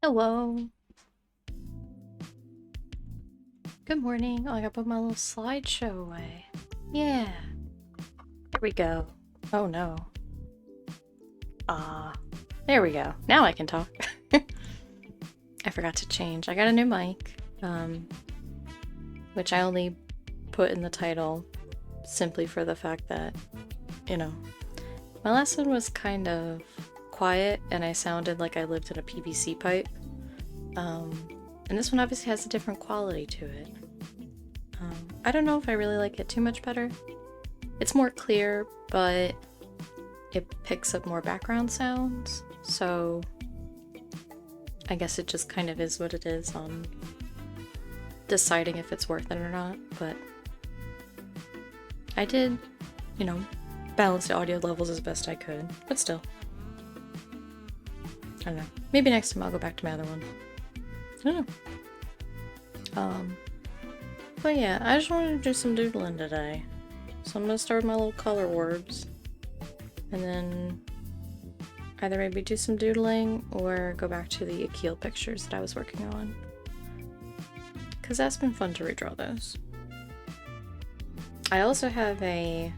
Hello. Good morning. Oh, I gotta put my little slideshow away. Yeah. There we go. Oh no. There we go. Now I can talk. I forgot to change. I got a new mic, which I only put in the title simply for the fact that, you know, my last one was kind of quiet and I sounded like I lived in a PVC pipe. And this one obviously has a different quality to it. I don't know if I really like it too much better. It's more clear, but it picks up more background sounds, so I guess it just kind of is what it is on deciding if it's worth it or not, but I did, balance the audio levels as best I could, but still. I don't know. Maybe next time I'll go back to my other one. I don't know. But yeah, I just wanted to do some doodling today. So I'm gonna start with my little color orbs. And then either maybe do some doodling or go back to the Akil pictures that I was working on. Because that's been fun to redraw those. I also have a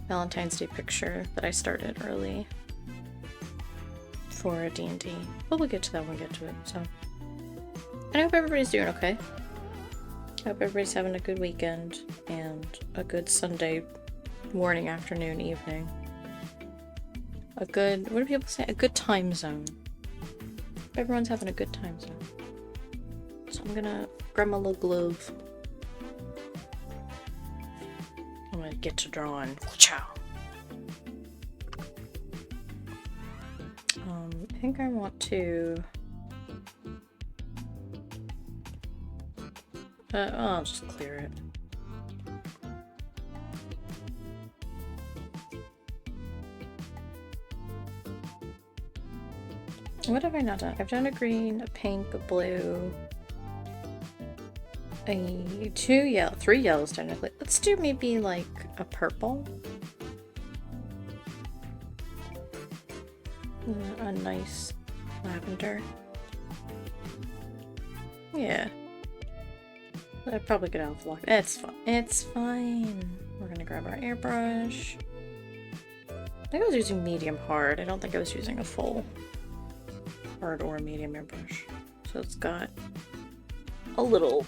Valentine's Day picture that I started early for a D&D. But we'll get to that when we get to it, so. I hope everybody's doing okay. I hope everybody's having a good weekend and a good Sunday morning, afternoon, evening. A good, what do people say? A good time zone. Everyone's having a good time zone. So I'm gonna grab my little glove. I'm gonna get to drawing. Ciao. I think I want to... I'll just clear it. What have I not done? I've done a green, a pink, a blue, three yellows technically. Let's do maybe like a purple. A nice lavender. Yeah. I'd probably get out of luck. It's fine. It's fine. We're gonna grab our airbrush. I think I was using medium hard. I don't think I was using a full hard or medium airbrush. So it's got a little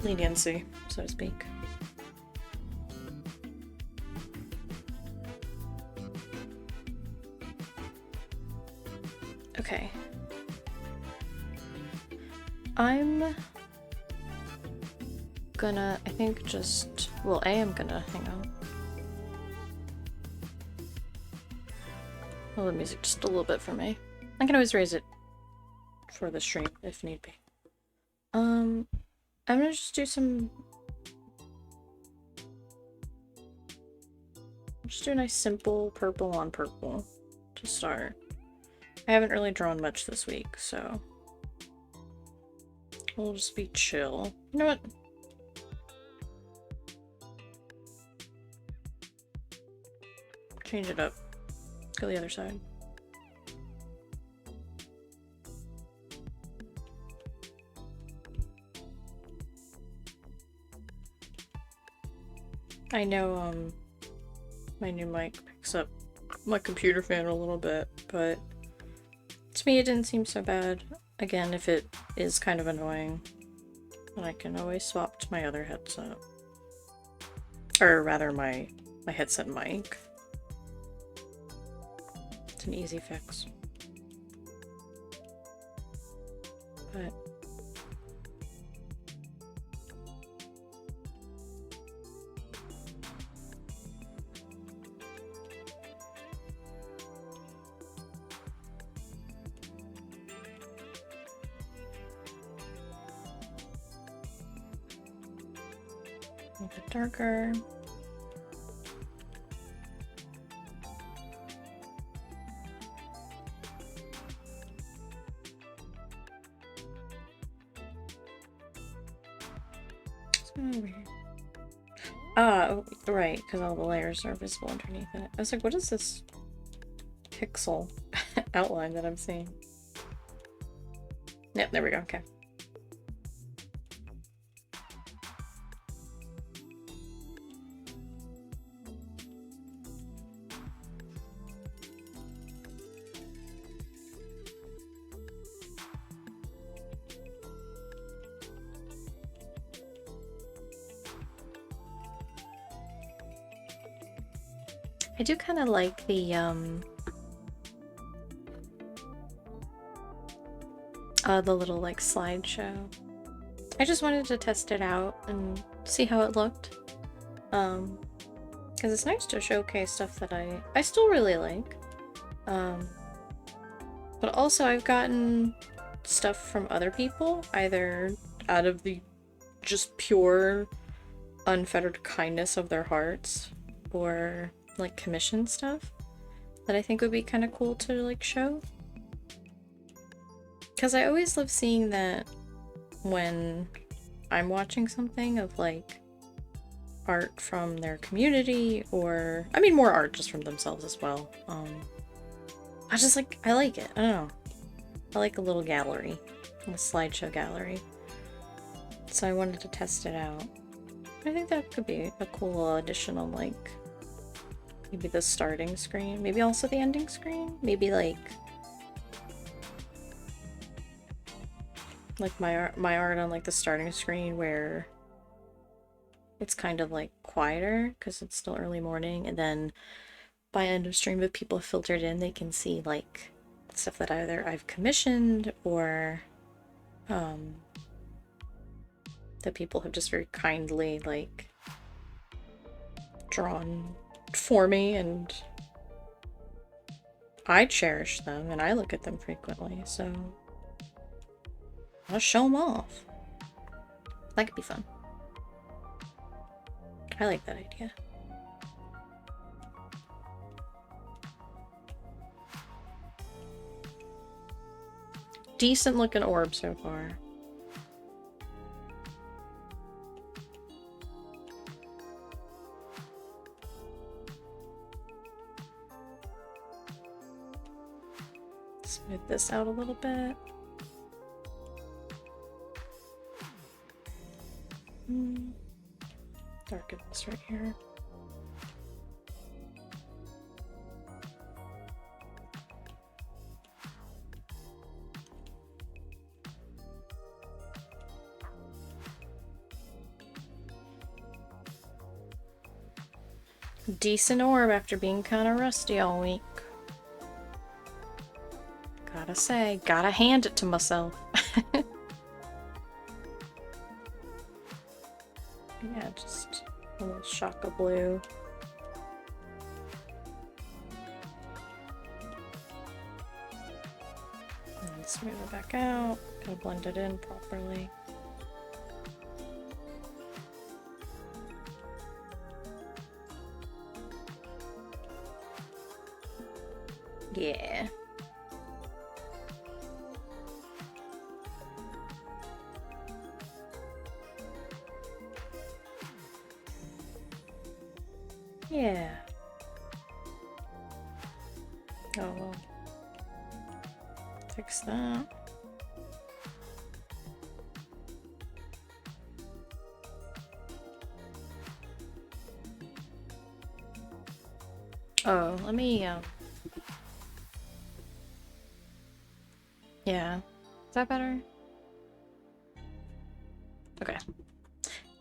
leniency, so to speak. Okay. I'm gonna, I think just, well, I am gonna, hang on. Well, the music just a little bit for me. I can always raise it for the stream if need be. I'm gonna just do some... Just do a nice simple purple on purple to start. I haven't really drawn much this week, so... We'll just be chill. You know what? Change it up. Go the other side. I know, my new mic picks up my computer fan a little bit, but to me it didn't seem so bad. Again, if it is kind of annoying, then I can always swap to my other headset. Or rather, my headset mic. It's an easy fix. But... a bit darker. Oh, right, because all the layers are visible underneath it. I was like, what is this pixel outline that I'm seeing? Yep, there we go. Okay. I do kind of like the little like slideshow. I just wanted to test it out and see how it looked. Because it's nice to showcase stuff that I still really like. But also I've gotten stuff from other people, either out of the just pure unfettered kindness of their hearts, or like commission stuff that I think would be kind of cool to like show. Because I always love seeing that when I'm watching something of like art from their community, or I mean more art just from themselves as well. I just like, I like it. I don't know. I like a little gallery, a slideshow gallery. So I wanted to test it out. I think that could be a cool additional, like, maybe the starting screen, maybe also the ending screen, maybe like my art on like the starting screen where it's kind of like quieter because it's still early morning, and then by end of stream, if people have filtered in, they can see like stuff that either I've commissioned or that people have just very kindly like drawn for me, and I cherish them and I look at them frequently, so I'll show them off. That could be fun. I like that idea. Decent looking orb so far. Smooth this out a little bit. Darken this right here. Decent orb after being kind of rusty all week. Gotta say, gotta hand it to myself. Yeah, just a little shock of blue. And smooth it back out. Gotta blend it in properly. Yeah. Yeah. Oh, well. Fix that. Oh, let me, yeah. Is that better? Okay.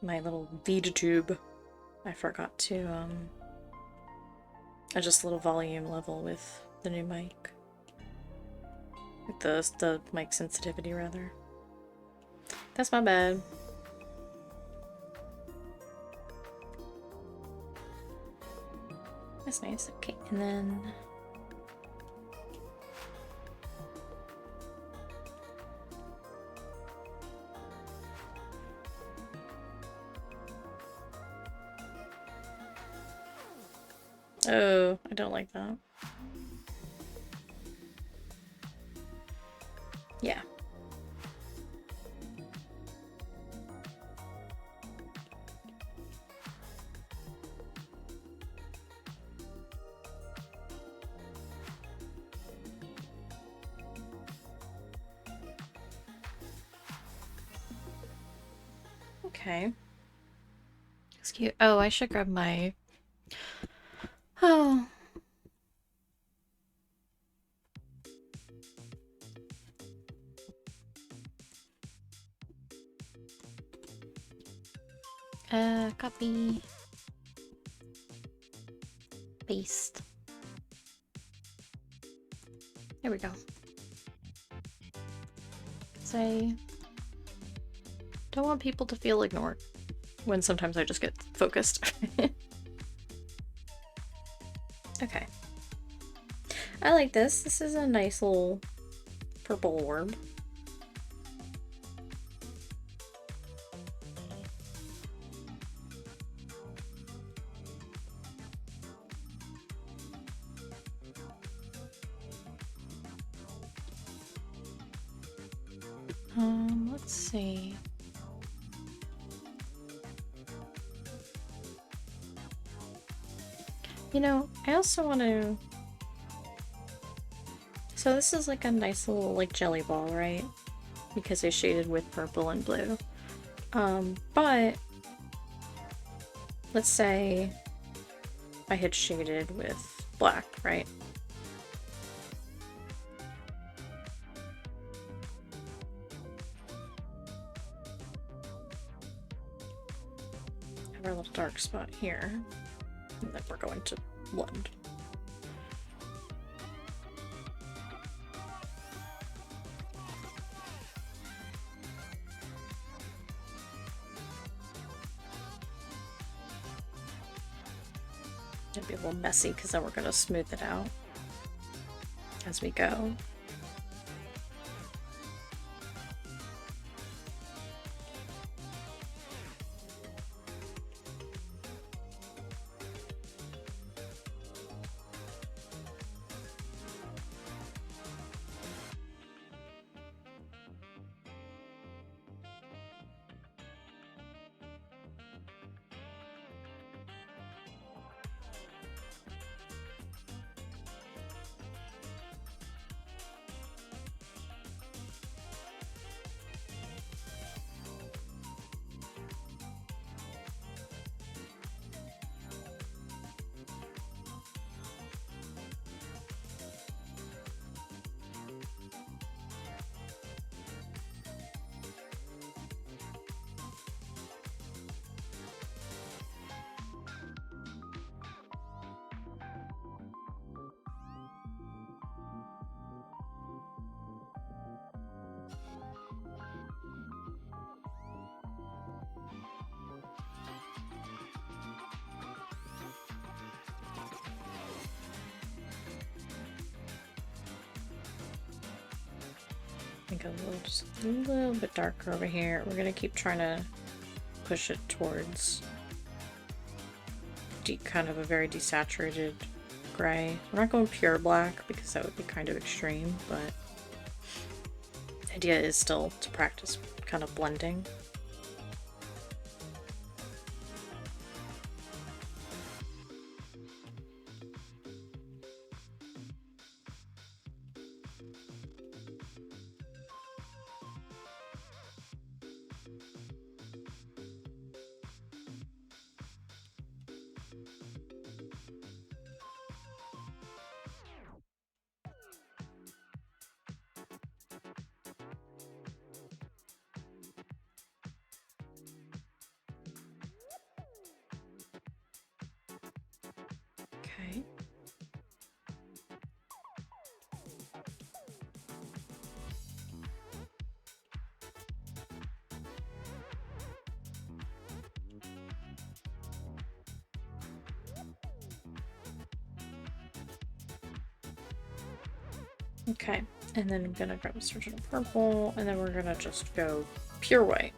My little Vita tube. I forgot to, adjust a little volume level with the new mic. Like the mic sensitivity, rather. That's my bad. That's nice. Okay, and then... Oh, I don't like that. Yeah. Okay. It's cute. Oh, I should grab my... Oh. Copy. Paste. There we go. I don't want people to feel ignored when sometimes I just get focused. Okay. I like this. This is a nice little purple orb. Let's see. You know, I also want to... So this is like a nice little like jelly ball, right? Because I shaded with purple and blue. But let's say I had shaded with black, right? Have our little dark spot here. And then we're going to blend. It'll be a little messy because then we're going to smooth it out as we go. Just a little bit darker over here. We're gonna keep trying to push it towards kind of a very desaturated gray. We're not going pure black because that would be kind of extreme, but the idea is still to practice kind of blending. Okay. Okay, and then I'm gonna grab a surgical purple, and then we're gonna just go pure white.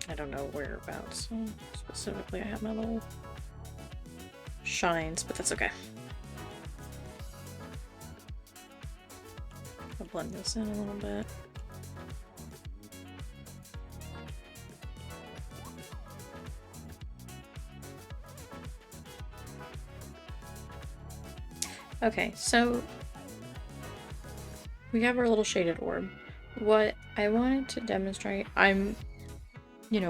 I don't know whereabouts specifically I have my little shines, but that's okay. I'll blend this in a little bit. Okay, so we have our little shaded orb. What I wanted to demonstrate, I'm,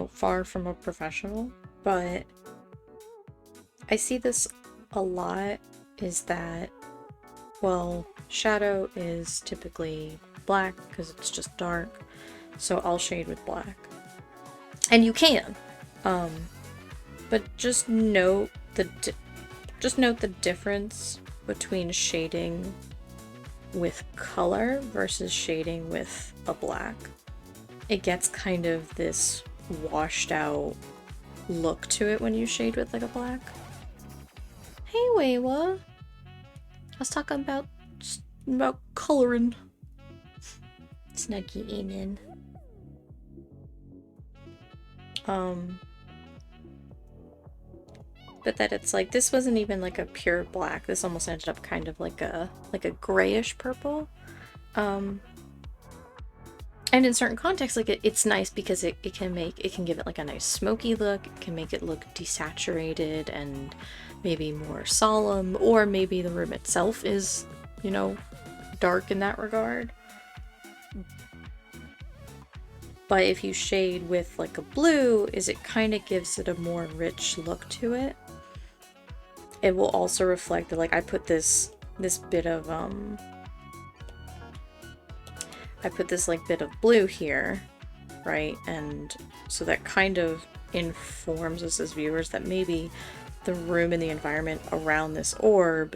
far from a professional, but I see this a lot, is that, well, shadow is typically black because it's just dark, so I'll shade with black. And you can, but just note the difference between shading with color versus shading with a black. It gets kind of this washed out look to it when you shade with like a black. Hey Weiwa! I was talking about coloring. Snuggy in. But that it's like, this wasn't even like a pure black. This almost ended up kind of like a grayish purple. And in certain contexts, like it's nice because it can give it like a nice smoky look. It can make it look desaturated and maybe more solemn, or maybe the room itself is, dark in that regard. But if you shade with like a blue, it kind of gives it a more rich look to it. It will also reflect that, like, I put this bit of bit of blue here, right? And so that kind of informs us as viewers that maybe the room and the environment around this orb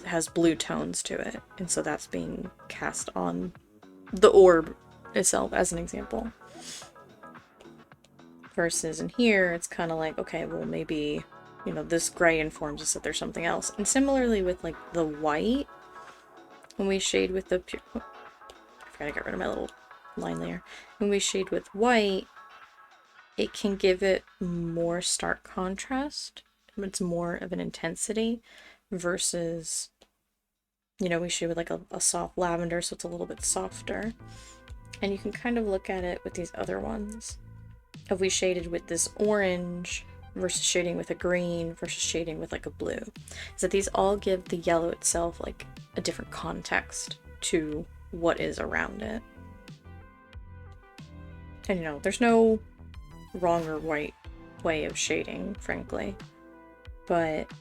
has blue tones to it, and so that's being cast on the orb itself, as an example. Versus in here, it's kind of like, okay, well, maybe, this gray informs us that there's something else. And similarly with like the white, when we shade with the pure, oh, I forgot to get rid of my little line layer. When we shade with white, it can give it more stark contrast. It's more of an intensity versus, we shade with like a soft lavender, so it's a little bit softer. And you can kind of look at it with these other ones. If we shaded with this orange versus shading with a green versus shading with like a blue, is that these all give the yellow itself like a different context to what is around it. And there's no wrong or right way of shading, frankly. But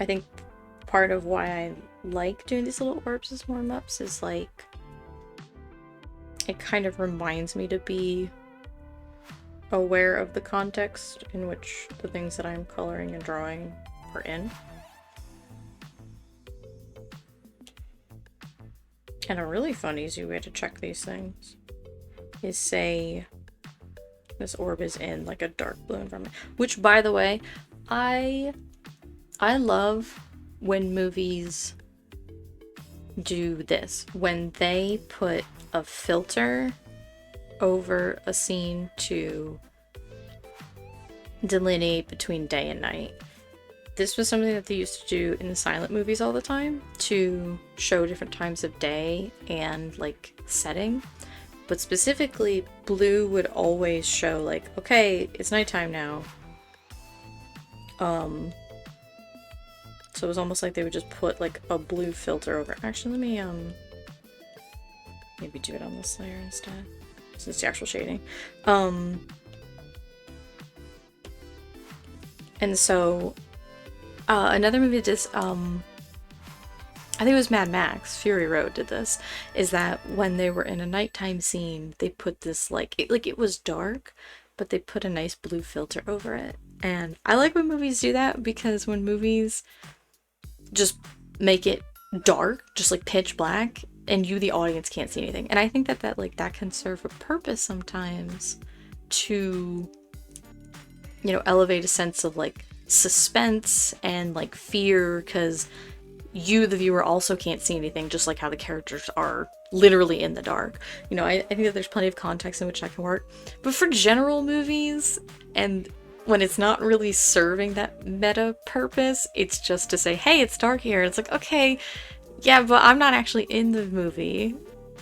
I think part of why I like doing these little orbs as warm-ups is like, it kind of reminds me to be aware of the context in which the things that I'm coloring and drawing are in. And a really fun, easy way to check these things is, say this orb is in like a dark blue environment, which, by the way, I love when movies do this, when they put a filter over a scene to delineate between day and night. This was something that they used to do in the silent movies all the time to show different times of day and like setting. But specifically, blue would always show like, okay, it's nighttime now. So it was almost like they would just put like a blue filter over. Actually, let me maybe do it on this layer instead, since it's the actual shading. And so another movie did this, I think it was Mad Max, Fury Road did this, is that when they were in a nighttime scene, they put this it was dark, but they put a nice blue filter over it. And I like when movies do that, because when movies just make it dark, just like pitch black, and you, the audience, can't see anything. And I think that can serve a purpose sometimes to, elevate a sense of like suspense and like fear, because you, the viewer, also can't see anything, just like how the characters are literally in the dark. I think that there's plenty of context in which that can work. But for general movies, and when it's not really serving that meta purpose, it's just to say, hey, it's dark here. It's like, okay, yeah, but I'm not actually in the movie,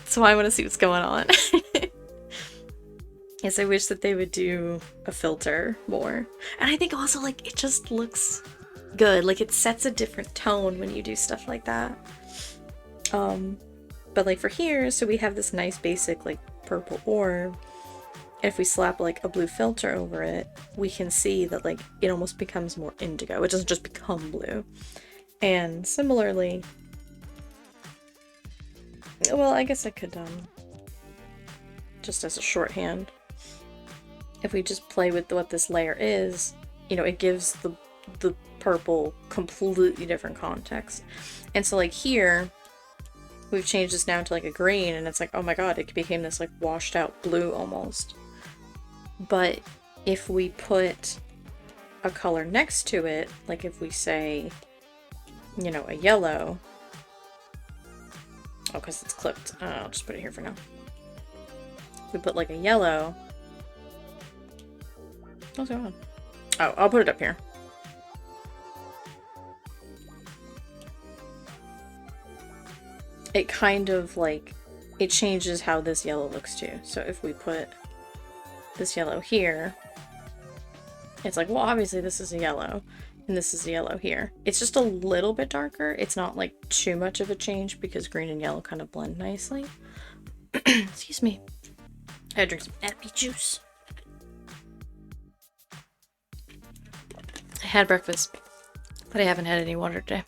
so I want to see what's going on. Yes, I wish that they would do a filter more. And I think also, like, it just looks good. Like, it sets a different tone when you do stuff like that. But like for here, so we have this nice basic like purple orb. If we slap like a blue filter over it, we can see that like it almost becomes more indigo. It doesn't just become blue. And similarly, well, I guess I could just as a shorthand, if we just play with what this layer is, you know, it gives the purple completely different context. And so like here, we've changed this down to like a green, and it's like, oh my god, it became this like washed out blue almost. But if we put a color next to it, like if we say, you know, a yellow, oh, because it's clipped, I'll just put it here for now. If we put like a yellow, what's going on? Oh, I'll put it up here. It kind of like, it changes how this yellow looks too. So if we put this yellow here, it's like, well, obviously this is a yellow and this is a yellow here. It's just a little bit darker. It's not like too much of a change because green and yellow kind of blend nicely. Excuse me. I had to drink some apple juice. I had breakfast, but I haven't had any water today.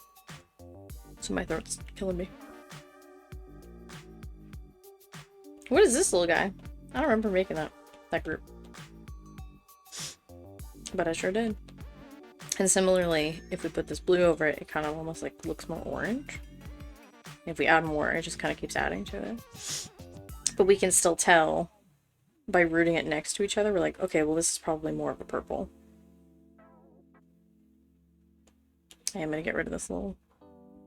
So my throat's killing me. What is this little guy? I don't remember making that group. But I sure did. And similarly, if we put this blue over it, it kind of almost like looks more orange. If we add more, it just kind of keeps adding to it. But we can still tell by rooting it next to each other, we're like, okay, well this is probably more of a purple. I am going to get rid of this little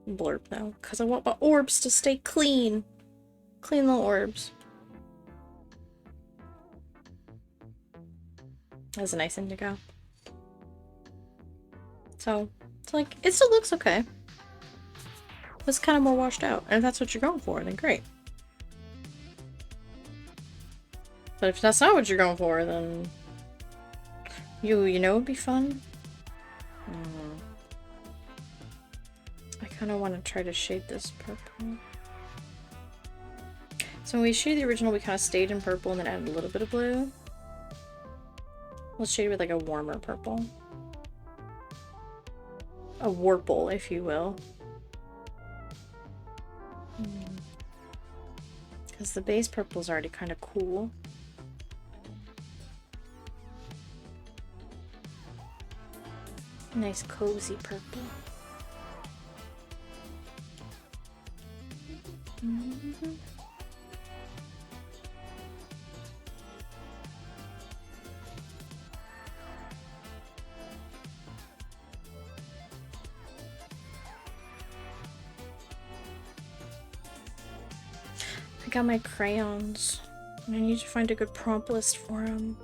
blurb now, because I want my orbs to stay clean. Clean little orbs. That's a nice indigo. So, it's like, it still looks okay. It's kind of more washed out. And if that's what you're going for, then great. But if that's not what you're going for, then you know, it'd be fun. I kind of want to try to shade this purple. So when we shaded the original, we kind of stayed in purple and then added a little bit of blue. Let's shade it with like a warmer purple. A warple, if you will. Because the base purple is already kind of cool. Nice cozy purple. I got my crayons, and I need to find a good prompt list for them.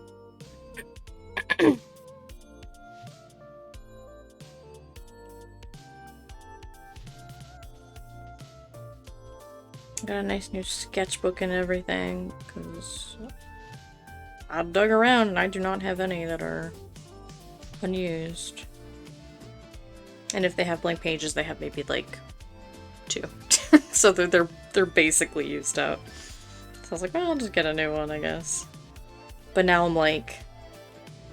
Got a nice new sketchbook and everything, because I dug around and I do not have any that are unused. And if they have blank pages, they have maybe like 2. So they're basically used up. So I was like, well, I'll just get a new one, I guess. But now I'm like,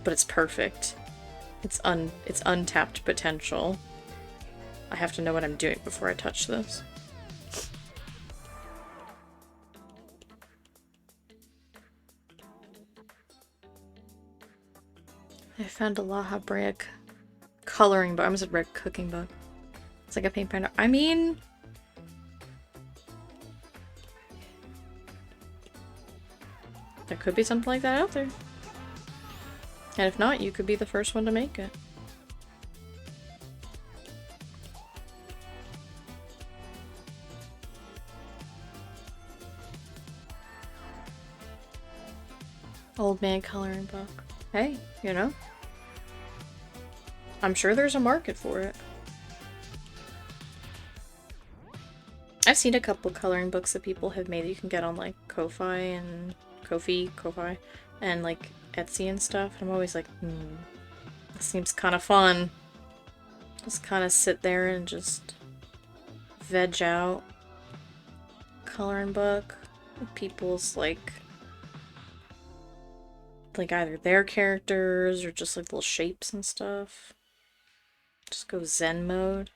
but it's perfect. It's untapped potential. I have to know what I'm doing before I touch this. I found a La Habrea coloring book. I almost said red cooking book. It's like a paint binder. I mean, there could be something like that out there. And if not, you could be the first one to make it. Old man coloring book. Hey, you know, I'm sure there's a market for it. I've seen a couple coloring books that people have made that you can get on like Ko-fi and Ko-fi, and like Etsy and stuff. And I'm always like, this seems kind of fun. Just kind of sit there and just veg out coloring book with people's like either their characters or just like little shapes and stuff. Just go Zen mode.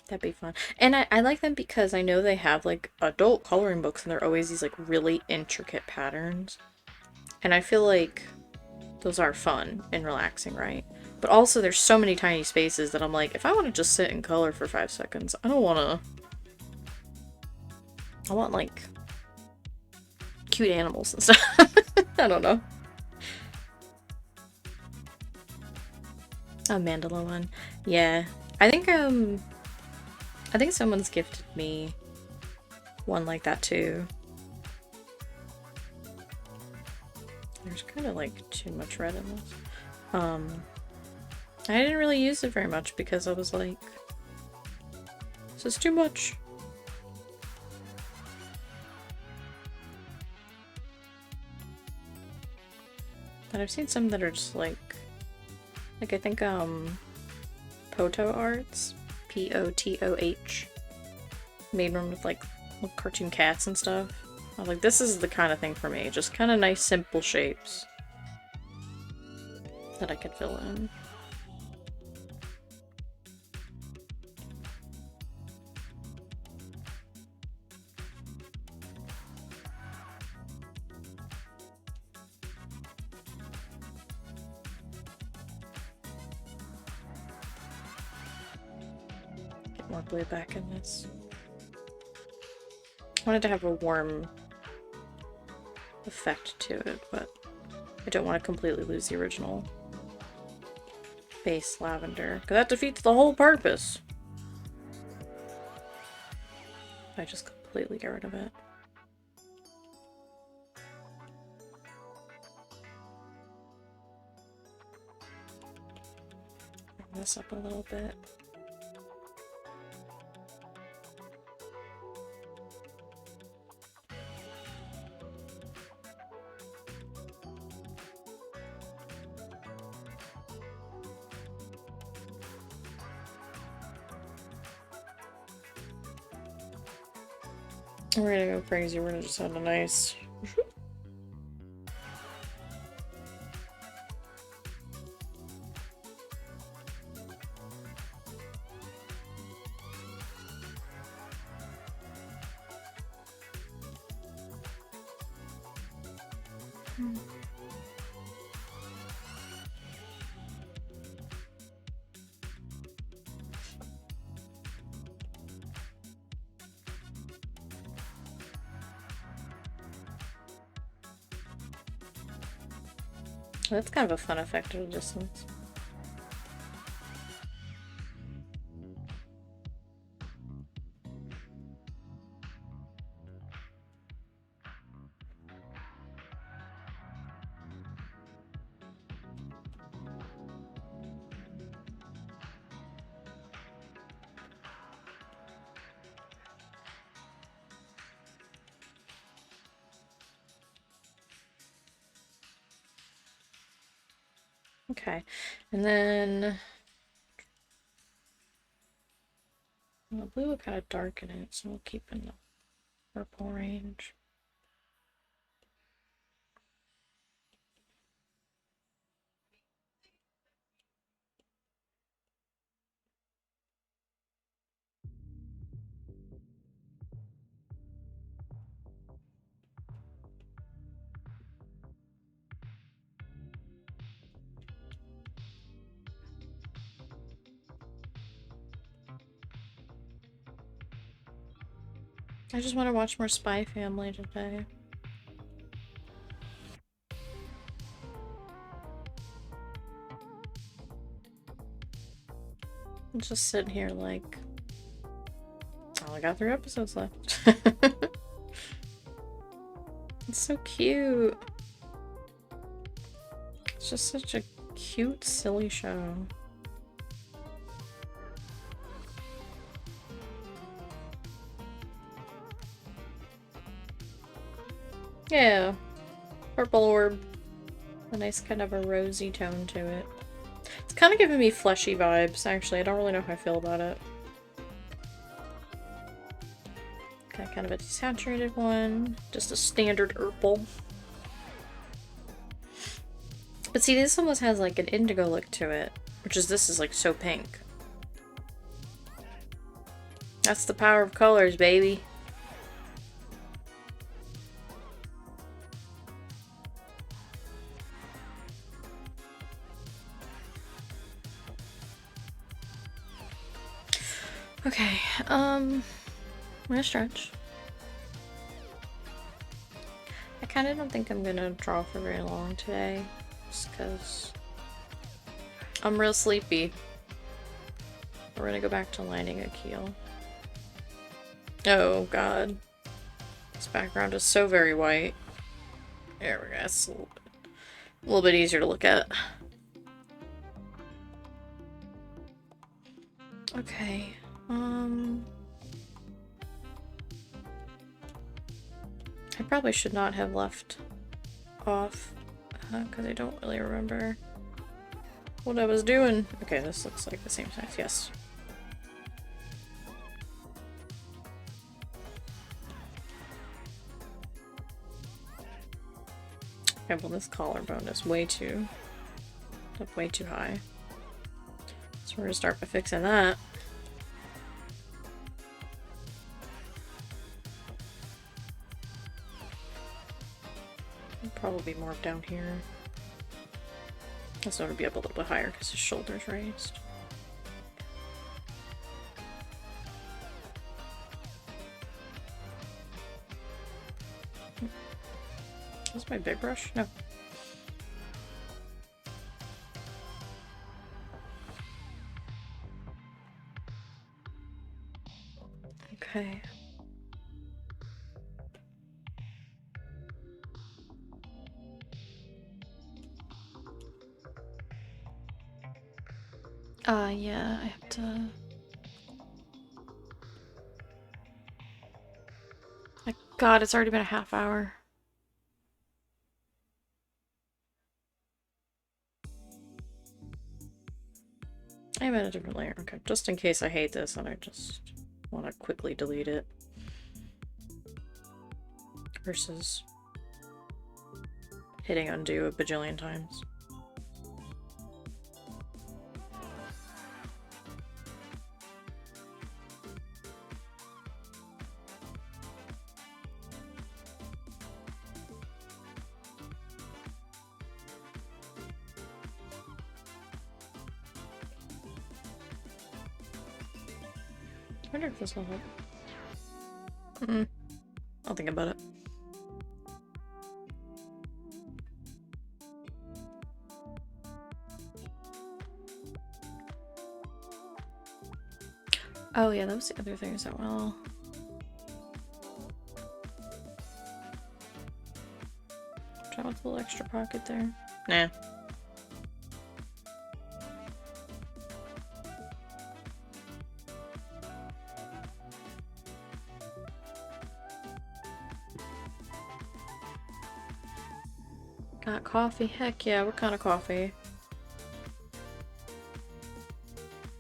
That'd be fun. And I like them because I know they have like adult coloring books and they're always these like really intricate patterns. And I feel like those are fun and relaxing, right? But also there's so many tiny spaces that I'm like, if I want to just sit and color for 5 seconds, I don't want to. I want like cute animals and stuff. I don't know. A mandala one. Yeah. I think someone's gifted me one like that too. There's kind of like too much red in this. I didn't really use it very much because I was like, this is too much. But I've seen some that are just like I think Poto Arts, Potoh, made one with like little cartoon cats and stuff. I was like, this is the kind of thing for me. Just kind of nice, simple shapes that I could fill in. Get more blue back in this. I wanted to have a warm effect to it, but I don't want to completely lose the original base lavender, because that defeats the whole purpose. I just completely get rid of it. Bring this up a little bit. We're gonna go crazy. We're gonna just have a nice. That's kind of a fun effect at a distance. Okay, and then the blue will kind of darken it, so we'll keep in the purple range. I just want to watch more Spy Family today. I'm just sitting here like, oh, I got 3 episodes left. It's so cute. It's just such a cute, silly show. Yeah, purple orb. A nice kind of a rosy tone to it. It's kind of giving me fleshy vibes, actually. I don't really know how I feel about it. Got kind of a desaturated one. Just a standard purple. But see, this almost has like an indigo look to it. Which is, this is like so pink. That's the power of colors, baby. Okay, I'm gonna stretch. I kind of don't think I'm gonna draw for very long today, just because I'm real sleepy. We're gonna go back to lining Akil. Oh god. This background is so very white. There we go, it's a little bit easier to look at. Okay, I probably should not have left off, because I don't really remember what I was doing. Okay, this looks like the same size, yes. Okay, well this collarbone is way too high. So we're gonna start by fixing that. Probably more down here. This one would be up a little bit higher because his shoulder's raised. Is this my big brush? No. Okay. Yeah, I have to... My god, it's already been a half hour. I'm in a different layer. Okay, just in case I hate this and I just want to quickly delete it. Versus hitting undo a bajillion times. I wonder if this will help. I'll think about it. Oh yeah, that was the other thing as well. Try with a little extra pocket there. Nah. Got coffee? Heck yeah, what kind of coffee?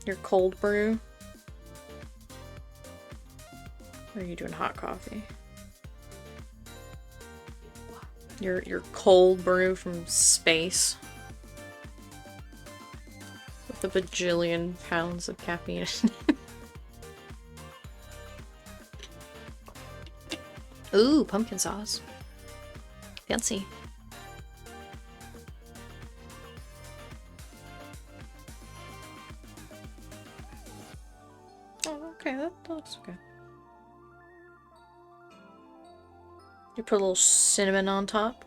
Your cold brew? Or are you doing hot coffee? Your cold brew from space. With a bajillion pounds of caffeine. Ooh, pumpkin sauce. Fancy. Oh, okay, that looks okay. You put a little cinnamon on top.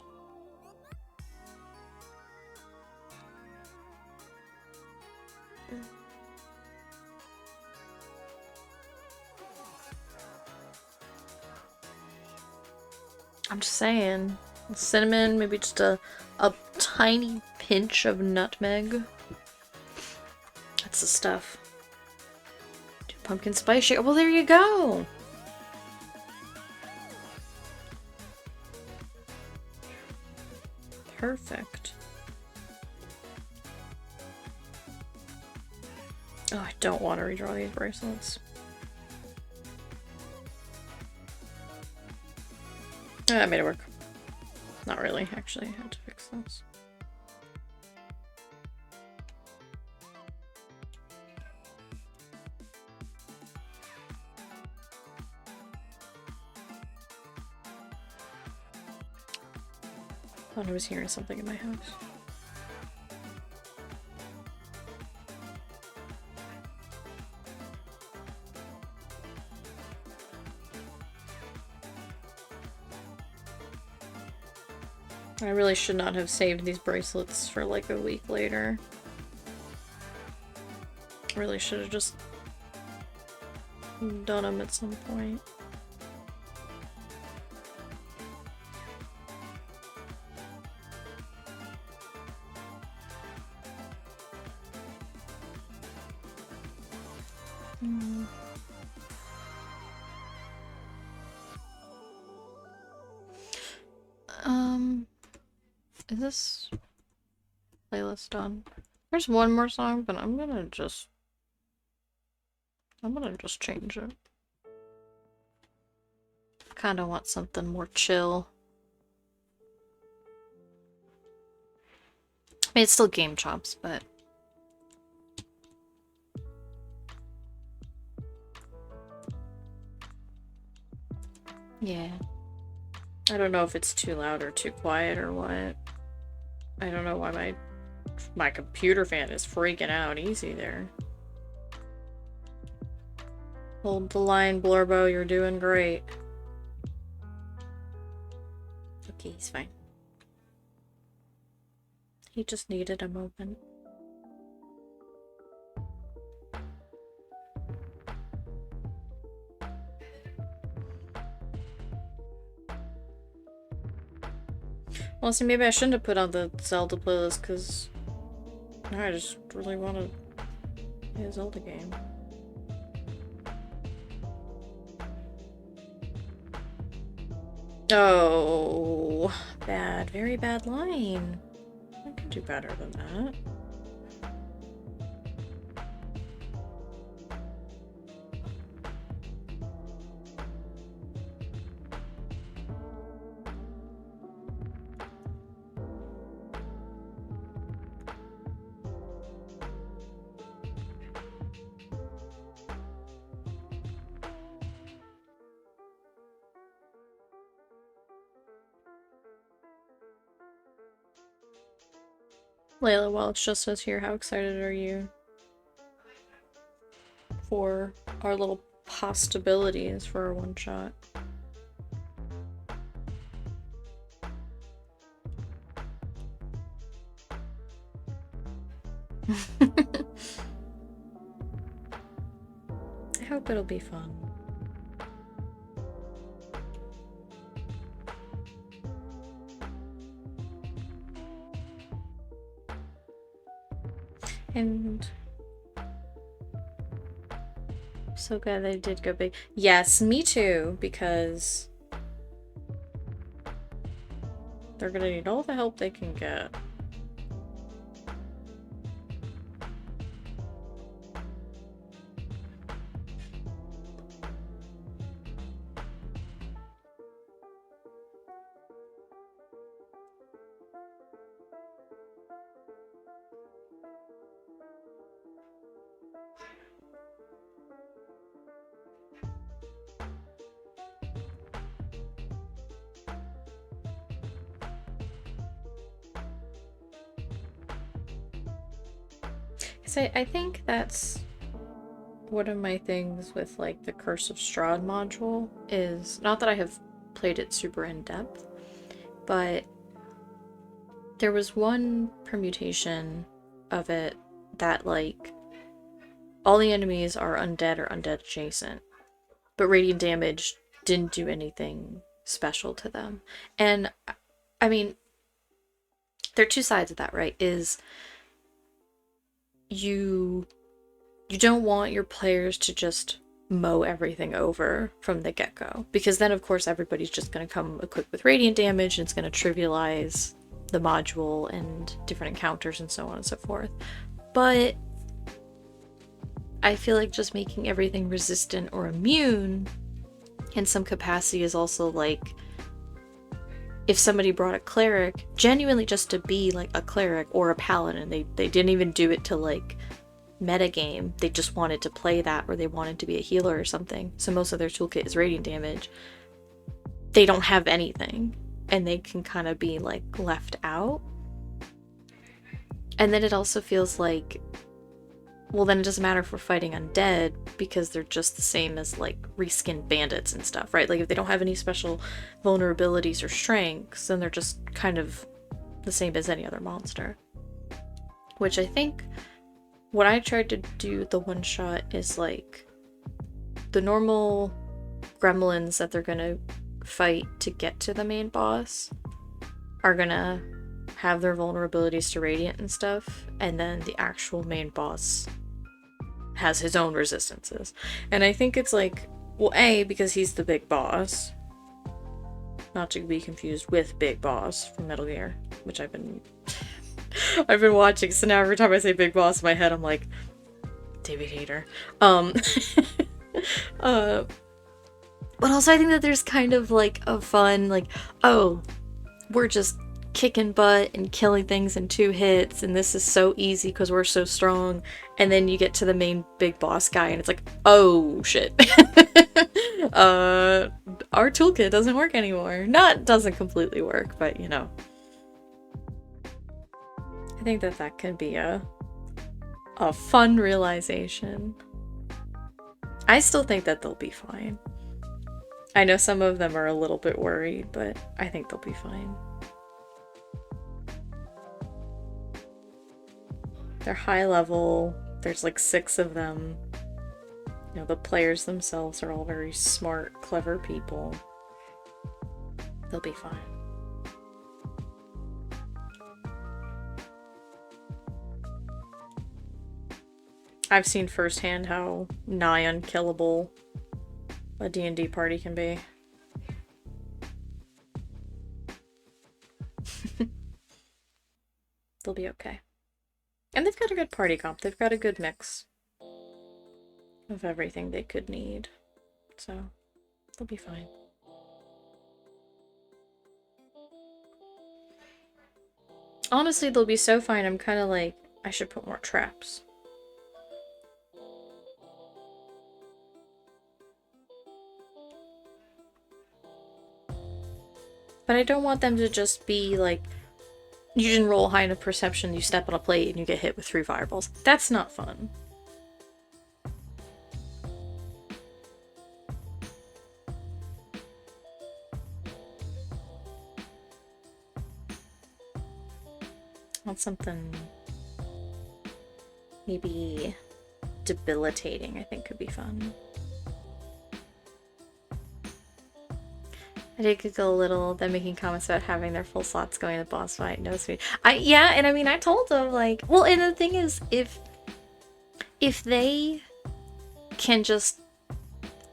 I'm just saying. Cinnamon, maybe just a tiny pinch of nutmeg. That's the stuff. Do pumpkin spice shaker. Well, there you go. Perfect. don't want to redraw these bracelets. I made it work. Not really, actually. I had to fix this. I thought I was hearing something in my house. I really should not have saved these bracelets for like a week later. I really should have just done them at some point. Is this playlist done? There's one more song, but I'm gonna just change it. Kinda want something more chill. I mean, it's still Game Chops, but yeah. I don't know if it's too loud or too quiet or what. I don't know why my computer fan is freaking out. Easy there. Hold the line, Blorbo. You're doing great. Okay, he's fine. He just needed a moment. Well, see, maybe I shouldn't have put on the Zelda playlist, because I just really want to play a Zelda game. Oh, bad. Very bad line. I could do better than that. Layla, while it's just us here, how excited are you for our little possibilities for our one-shot? I hope it'll be fun. And I'm so glad they did go big. Yes, me too, because they're gonna need all the help they can get. I think that's one of my things with like the Curse of Strahd module is, not that I have played it super in depth, but there was one permutation of it that like all the enemies are undead or undead adjacent, but radiant damage didn't do anything special to them. And I mean, there are two sides of that, right? Is you don't want your players to just mow everything over from the get-go, because then of course everybody's just going to come equipped with radiant damage and it's going to trivialize the module and different encounters and so on and so forth. But I feel like just making everything resistant or immune in some capacity is also like, if somebody brought a cleric, genuinely just to be like a cleric or a paladin, they didn't even do it to like metagame, they just wanted to play that, or they wanted to be a healer or something, so most of their toolkit is radiant damage, they don't have anything, and they can kind of be like left out. And then it also feels like, well, then it doesn't matter if we're fighting undead, because they're just the same as like reskinned bandits and stuff, right? Like if they don't have any special vulnerabilities or strengths, then they're just kind of the same as any other monster. Which I think what I tried to do the one shot is like the normal gremlins that they're gonna fight to get to the main boss are gonna have their vulnerabilities to radiant and stuff, and then the actual main boss has his own resistances. And I think it's like, well, A, because he's the big boss, not to be confused with Big Boss from Metal Gear, which I've been watching, so now every time I say Big Boss in my head I'm like, David Hayter. But also I think that there's kind of like a fun, like, oh, we're just kicking butt and killing things in 2 hits, and this is so easy because we're so strong. And then you get to the main big boss guy and it's like, oh shit. Our toolkit doesn't work anymore. Not doesn't completely work, but you know. I think that that can be a fun realization. I still think that they'll be fine. I know some of them are a little bit worried, but I think they'll be fine. They're high level. There's like 6 of them. You know, the players themselves are all very smart, clever people. They'll be fine. I've seen firsthand how nigh unkillable a D&D party can be. They'll be okay. And they've got a good party comp. They've got a good mix of everything they could need. So, they'll be fine. Honestly, they'll be so fine, I'm kind of like, I should put more traps. But I don't want them to just be like, you didn't roll high enough perception, you step on a plate and you get hit with 3 fireballs. That's not fun. Want something maybe debilitating, I think could be fun. I did giggle a little, them making comments about having their full slots going to boss fight. No sweet. Yeah, and I mean, I told them, like, well, and the thing is, if they can just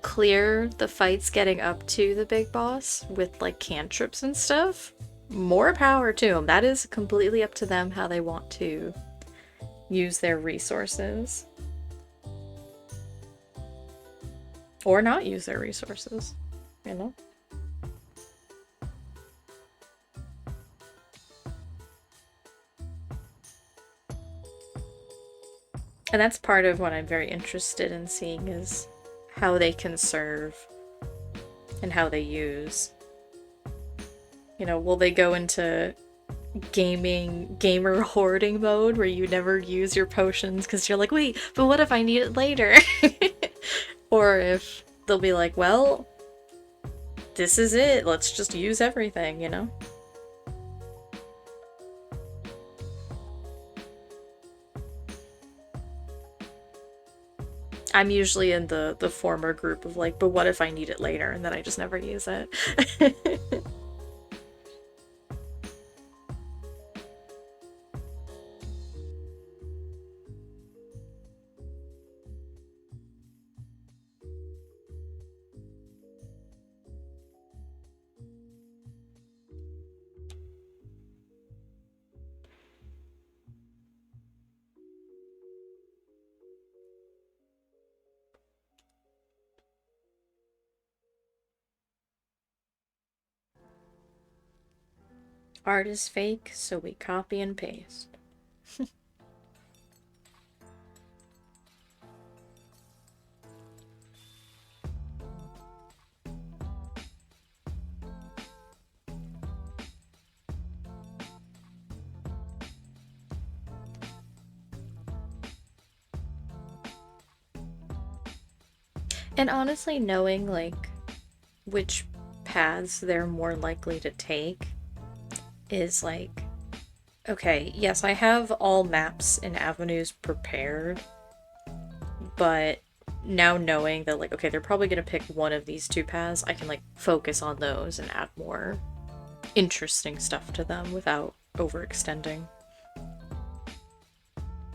clear the fights getting up to the big boss with, like, cantrips and stuff, more power to them. That is completely up to them how they want to use their resources. Or not use their resources, you know? And that's part of what I'm very interested in seeing, is how they conserve and how they use. You know, will they go into gamer hoarding mode where you never use your potions because you're like, wait, but what if I need it later? Or if they'll be like, well, this is it, let's just use everything, you know? I'm usually in the former group of like, but what if I need it later, and then I just never use it. Art is fake, so we copy and paste. And honestly, knowing like which paths they're more likely to take is like, okay, yes, I have all maps and avenues prepared, but now knowing that like, okay, they're probably gonna pick one of these two paths, I can like focus on those and add more interesting stuff to them without overextending.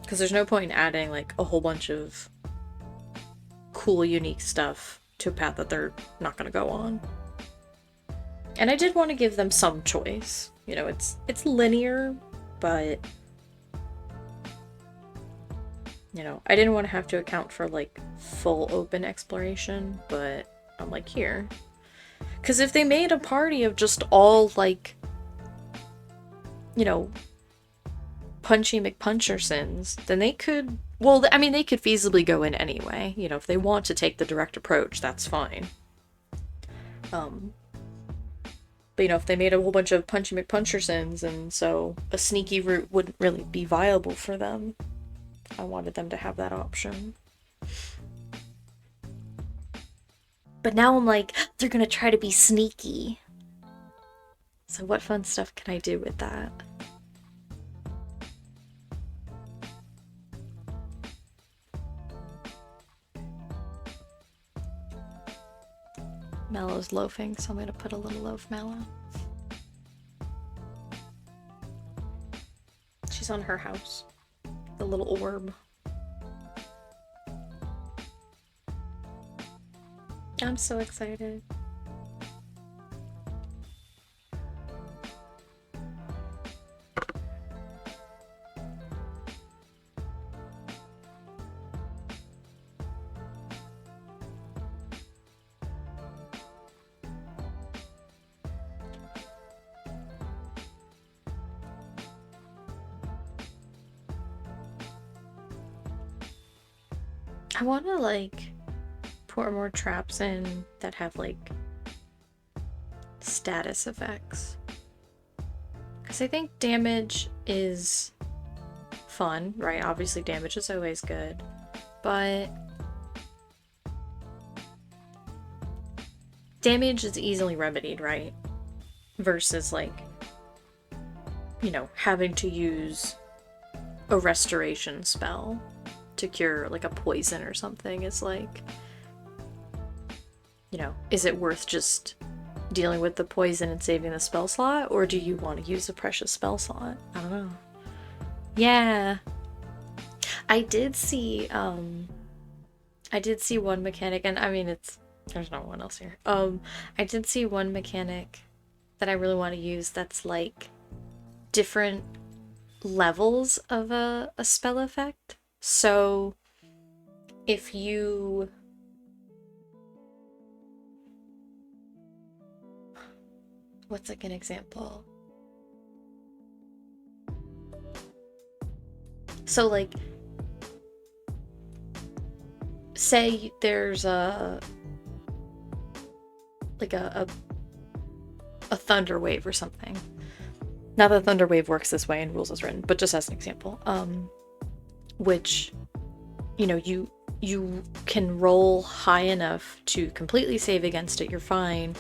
Because there's no point in adding like a whole bunch of cool, unique stuff to a path that they're not gonna go on. And I did want to give them some choice. You know, it's linear, but you know, I didn't want to have to account for like full open exploration, but I'm like here. Because if they made a party of just all like, you know, Punchy McPunchersons, then they could, well, I mean, they could feasibly go in anyway. You know, if they want to take the direct approach, that's fine. But you know, if they made a whole bunch of Punchy McPunchersons, and so a sneaky route wouldn't really be viable for them, I wanted them to have that option. But now I'm like, they're gonna try to be sneaky. So what fun stuff can I do with that? Mallow's loafing, so I'm gonna put a little loaf Mallow. She's on her house. The little orb. I'm so excited. I want to like pour more traps in that have like status effects. Because I think damage is fun, right? Obviously damage is always good, but damage is easily remedied, right? Versus like, you know, having to use a restoration spell to cure like a poison or something is like, you know, is it worth just dealing with the poison and saving the spell slot, or do you want to use a precious spell slot? I don't know. Yeah. I did see one mechanic, and I mean there's no one else here. I did see one mechanic that I really want to use that's like different levels of a spell effect. So if you what's like an example? So like say there's a like a thunder wave or something. Not that thunder wave works this way in rules as written, but just as an example. Which, you know, you can roll high enough to completely save against it, you're fine.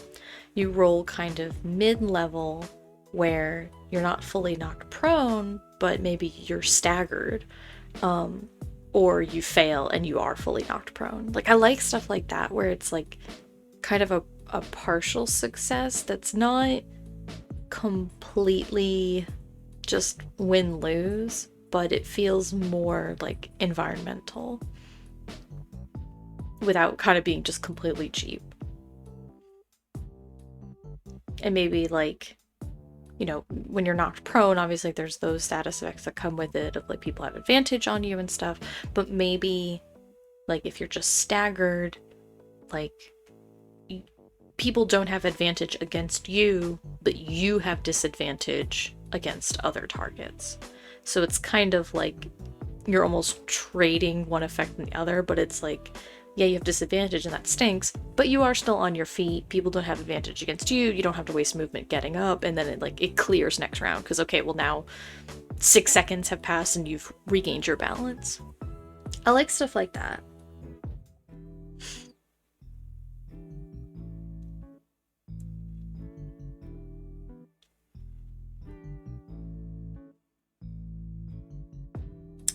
You roll kind of mid-level where you're not fully knocked prone, but maybe you're staggered. Or you fail and you are fully knocked prone. Like, I like stuff like that where it's like kind of a partial success that's not completely just win-lose, but it feels more like environmental without kind of being just completely cheap. And maybe like, you know, when you're knocked prone, obviously there's those status effects that come with it of like people have advantage on you and stuff, but maybe like if you're just staggered, like people don't have advantage against you, but you have disadvantage against other targets. So it's kind of like you're almost trading one effect and the other, but it's like, yeah, you have disadvantage and that stinks, but you are still on your feet. People don't have advantage against you. You don't have to waste movement getting up, and then it clears next round because, okay, well, now 6 seconds have passed and you've regained your balance. I like stuff like that.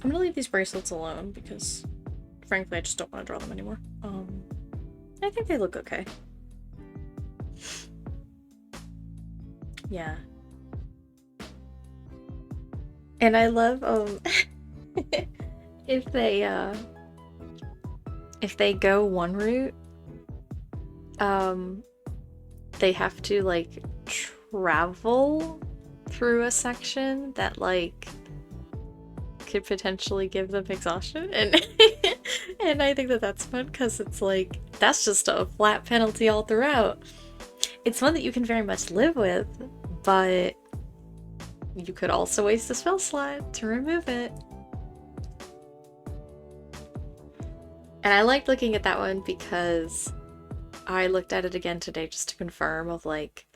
I'm gonna leave these bracelets alone because, frankly, I just don't want to draw them anymore. I think they look okay. Yeah. And I love, if they go one route, they have to, like, travel through a section that, like, could potentially give them exhaustion, and and I think that that's fun because it's like, that's just a flat penalty all throughout. It's one that you can very much live with, but you could also waste a spell slot to remove it. And I liked looking at that one because I looked at it again today just to confirm of like,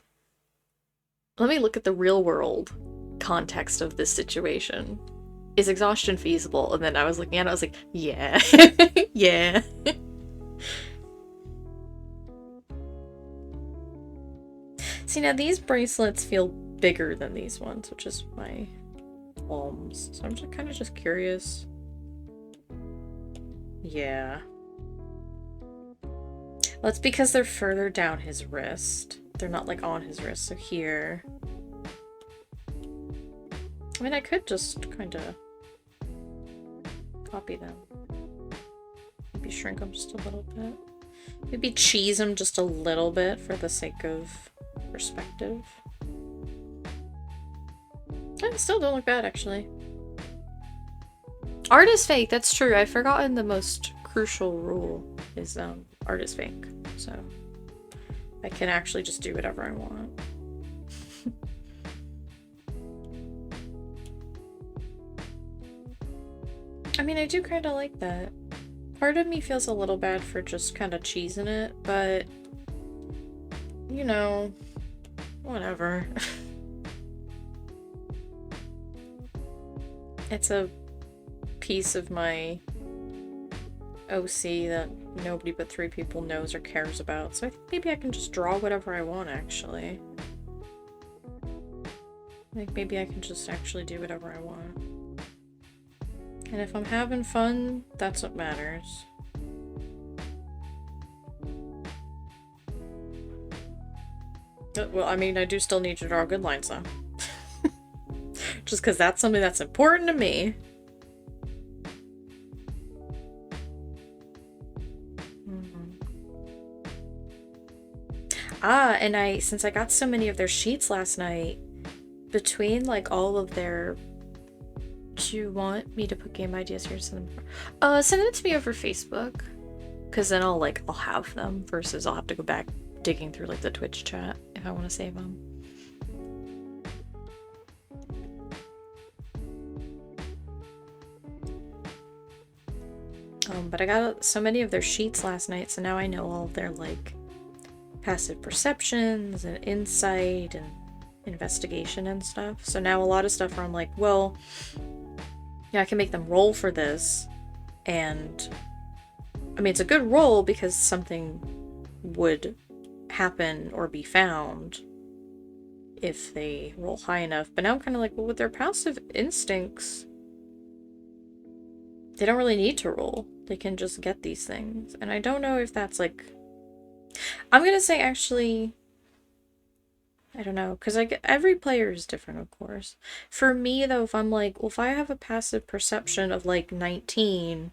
let me look at the real world context of this situation. Is exhaustion feasible? And then I was looking at it, I was like, yeah. Yeah. See, now these bracelets feel bigger than these ones, which is my palms. So I'm just kind of just curious. Yeah. Well, it's because they're further down his wrist. They're not like on his wrist, so here. I mean, I could just kind of copy them. Maybe shrink them just a little bit. Maybe cheese them just a little bit for the sake of perspective. They still don't look bad, actually. Art is fake, that's true. I've forgotten the most crucial rule is art is fake. So I can actually just do whatever I want. I mean, I do kind of like that. Part of me feels a little bad for just kind of cheesing it, but you know, whatever. It's a piece of my OC that nobody but 3 people knows or cares about, so I think maybe I can just draw whatever I want, actually. Like, maybe I can just actually do whatever I want. And if I'm having fun, that's what matters. Well, I mean, I do still need to draw good lines, though. Just because that's something that's important to me. Ah, and since I got so many of their sheets last night, between, like, all of their... Do you want me to put game ideas here? Send it to me over Facebook. Because then I'll have them versus I'll have to go back digging through, like, the Twitch chat if I want to save them. But I got so many of their sheets last night, so now I know all of their, like, passive perceptions and insight and investigation and stuff. So now a lot of stuff where I'm like, well, yeah, I can make them roll for this, and I mean, it's a good roll because something would happen or be found if they roll high enough. But now I'm kind of like, well, with their passive instincts, they don't really need to roll. They can just get these things. And I don't know if that's like... I'm gonna say actually... I don't know, because every player is different, of course. For me, though, if I'm like, well, if I have a passive perception of, like, 19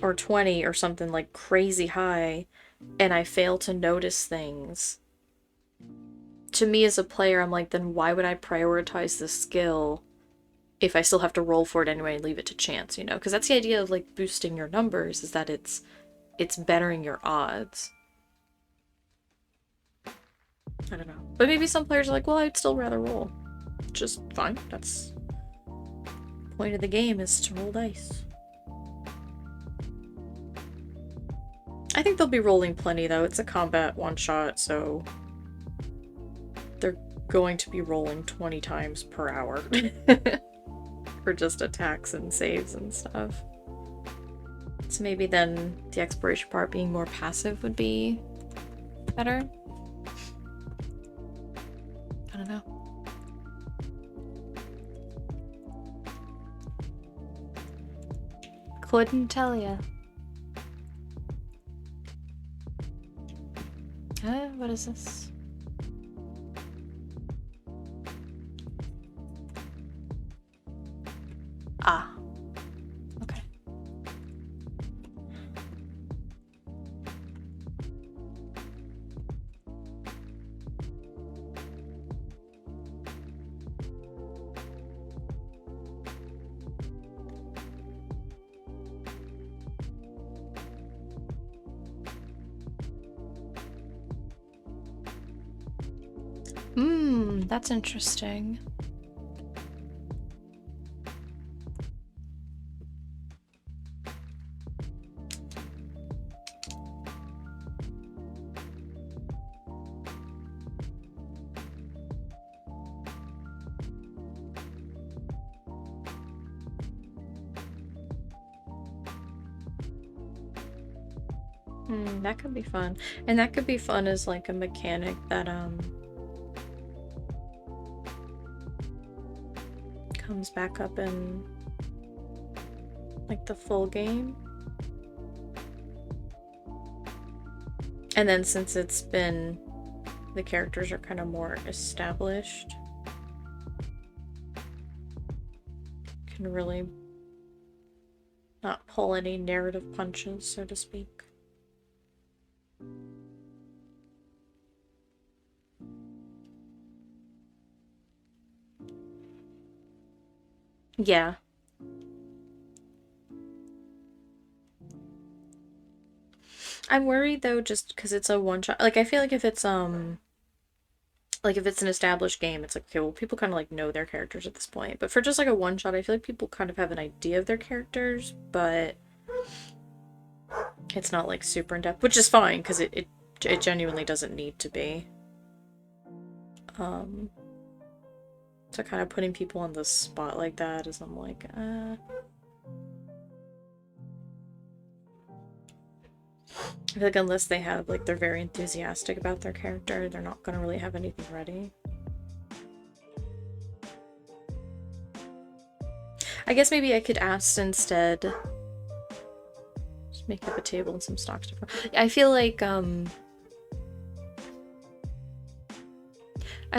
or 20 or something, like, crazy high, and I fail to notice things, to me as a player, I'm like, then why would I prioritize this skill if I still have to roll for it anyway and leave it to chance, you know? Because that's the idea of, like, boosting your numbers, is that it's bettering your odds. I don't know. But maybe some players are like, well, I'd still rather roll. Just fine. That's the point of the game, is to roll dice. I think they'll be rolling plenty, though. It's a combat one-shot, so they're going to be rolling 20 times per hour for just attacks and saves and stuff. So maybe then the exploration part being more passive would be better. I don't know. Couldn't tell ya. What is this? Ah. Okay. That's interesting. That could be fun. And that could be fun as like a mechanic that comes back up in like the full game. And then since it's been, the characters are kind of more established, can really not pull any narrative punches, so to speak. Yeah. I'm worried though, just because it's a one-shot. Like, I feel like if it's an established game, it's like, okay, well, people kind of like know their characters at this point. But for just like a one-shot, I feel like people kind of have an idea of their characters, but it's not like super in-depth, which is fine because it genuinely doesn't need to be. So kind of putting people on the spot like that is, I'm like, I feel like unless they have, like, they're very enthusiastic about their character, they're not gonna really have anything ready. I guess maybe I could ask instead. Just make up a table and some stock stuff. I feel like, I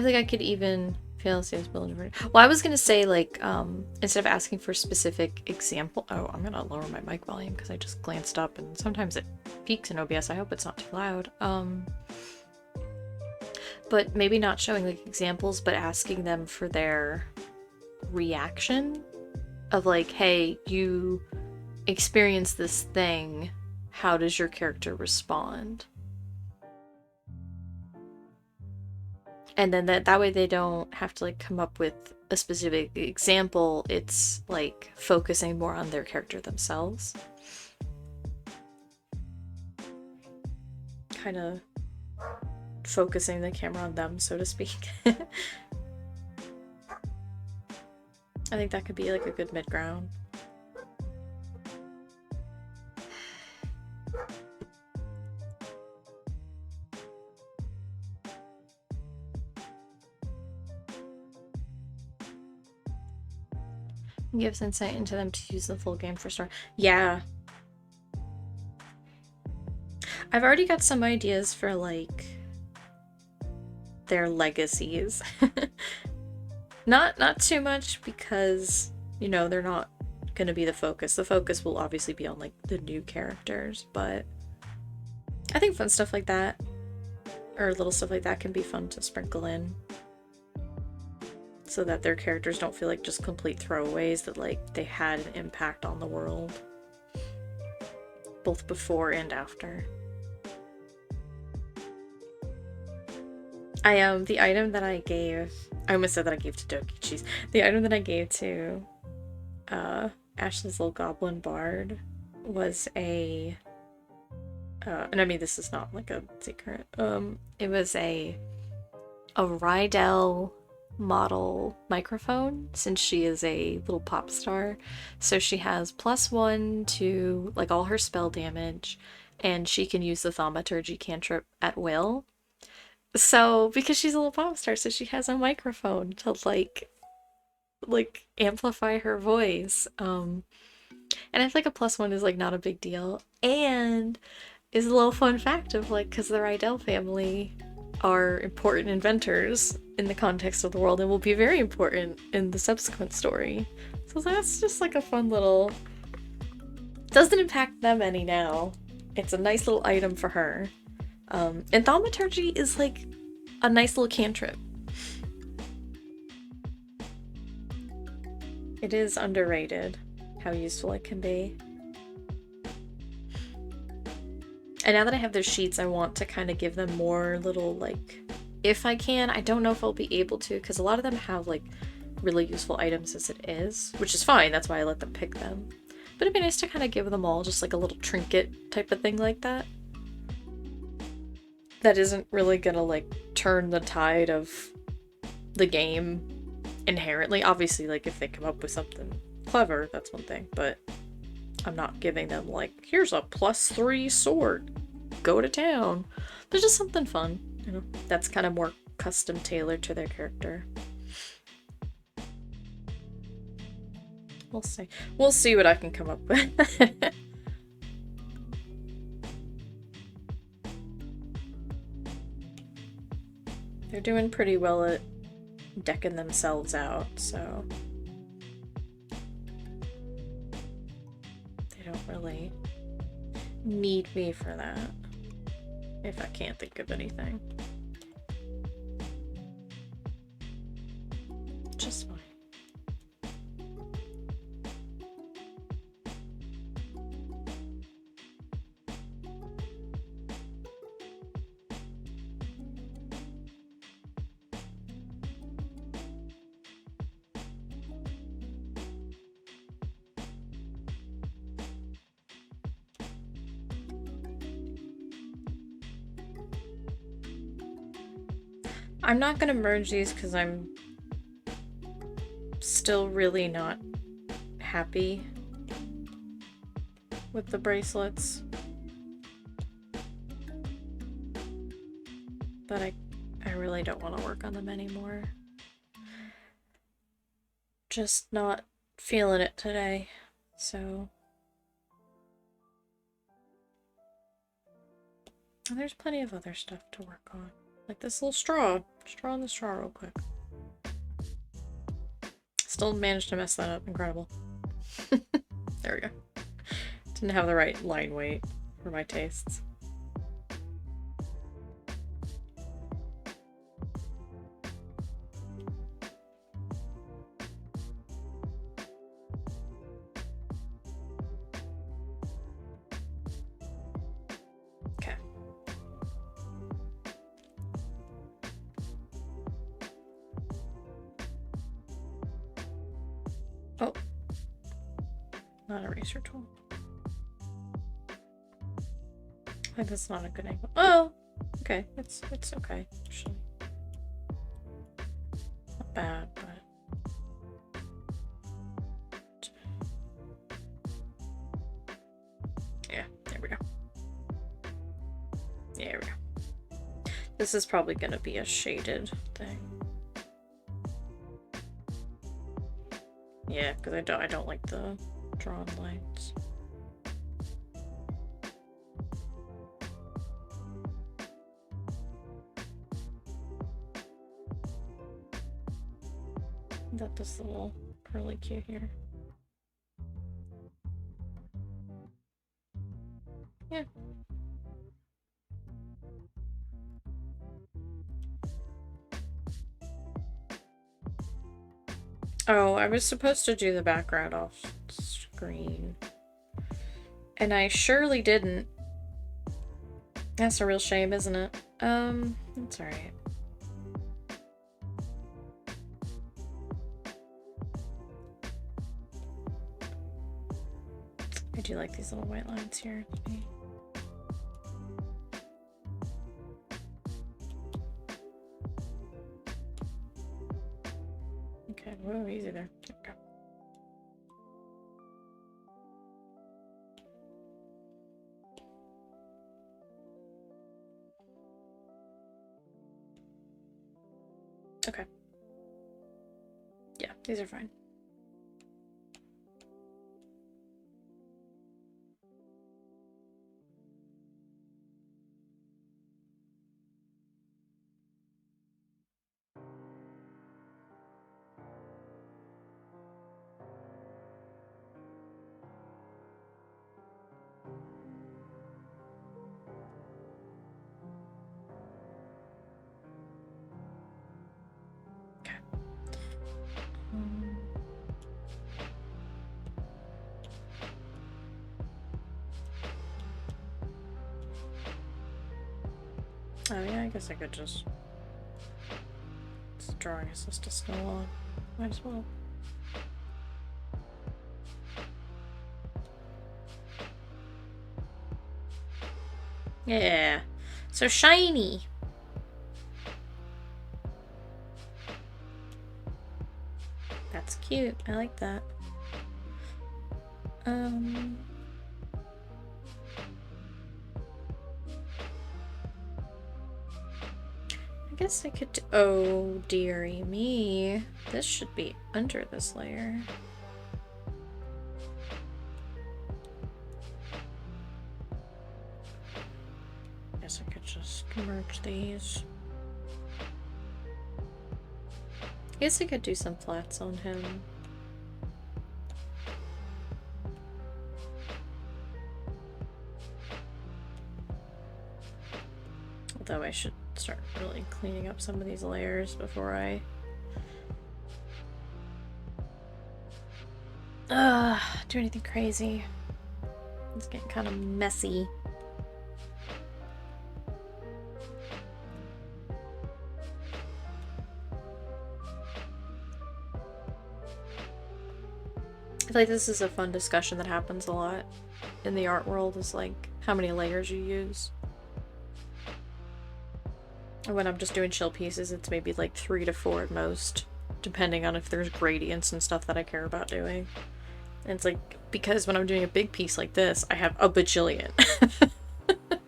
think I could even fail sales build. Well, I was gonna say, like, instead of asking for specific example. Oh, I'm gonna lower my mic volume because I just glanced up and sometimes it peaks in OBS. I hope it's not too loud. But maybe not showing like examples, but asking them for their reaction of like, hey, you experience this thing. How does your character respond? And then that way they don't have to like come up with a specific example. It's like focusing more on their character themselves. Kind of focusing the camera on them, so to speak. I think that could be like a good mid-ground. Gives insight into them to use the full game for story. Yeah. I've already got some ideas for like their legacies. Not too much because, you know, they're not going to be the focus. The focus will obviously be on like the new characters, but I think fun stuff like that, or little stuff like that, can be fun to sprinkle in so that their characters don't feel like just complete throwaways, that like they had an impact on the world both before and after. The item that I gave, I almost said that I gave to Doki Cheese. The item that I gave to Ashley's little goblin bard was a and I mean this is not like a secret. It was a Rydell model microphone, since she is a little pop star. So she has +1 to like all her spell damage, and she can use the thaumaturgy cantrip at will. So because she's a little pop star, so she has a microphone to like amplify her voice. And I feel like a +1 is like not a big deal, and is a little fun fact of like, because the Rydell family are important inventors in the context of the world and will be very important in the subsequent story. So that's just like a fun little, doesn't impact them any now. It's a nice little item for her. And thaumaturgy is like a nice little cantrip. It is underrated how useful it can be. And now that I have those sheets, I want to kind of give them more little, like, if I can. I don't know if I'll be able to, because a lot of them have, like, really useful items as it is, which is fine. That's why I let them pick them. But it'd be nice to kind of give them all just, like, a little trinket type of thing like that. That isn't really gonna, like, turn the tide of the game inherently. Obviously, like, if they come up with something clever, that's one thing, but I'm not giving them like, here's a +3 sword, go to town. There's just something fun, you know, that's kind of more custom tailored to their character. We'll see. We'll see what I can come up with. They're doing pretty well at decking themselves out, so don't really need me for that, if I can't think of anything. Just fine. I'm not gonna merge these because I'm still really not happy with the bracelets. But I really don't want to work on them anymore. Just not feeling it today, so. And there's plenty of other stuff to work on. Like this little straw. Straw in the straw real quick. Still managed to mess that up. Incredible. There we go. Didn't have the right line weight for my tastes. Okay. Oh. Not a eraser tool. I think that's not a good angle. Oh! Okay. It's okay, actually. Not bad, but... yeah, there we go. Yeah, there we go. This is probably gonna be a shaded thing. Yeah, because I don't like the drawn lines. Got this little curly Q here. Yeah. Oh, I was supposed to do the background off screen. And I surely didn't. That's a real shame, isn't it? That's alright. do like these little white lines here. Okay, whoa, easy there. Okay. Okay. Yeah, these are fine. Oh yeah, I guess I could just... It's drawing assist is still on. Might as well. Yeah. So shiny! That's cute. I like that. I guess I could... Oh, dearie me. This should be under this layer. Guess I could just merge these. I guess I could do some flats on him. Although I should start really cleaning up some of these layers before I... do anything crazy. It's getting kind of messy. I feel like this is a fun discussion that happens a lot in the art world, is like how many layers you use. And when I'm just doing chill pieces, it's maybe like 3 to 4 at most, depending on if there's gradients and stuff that I care about doing. And it's like, because when I'm doing a big piece like this, I have a bajillion. That's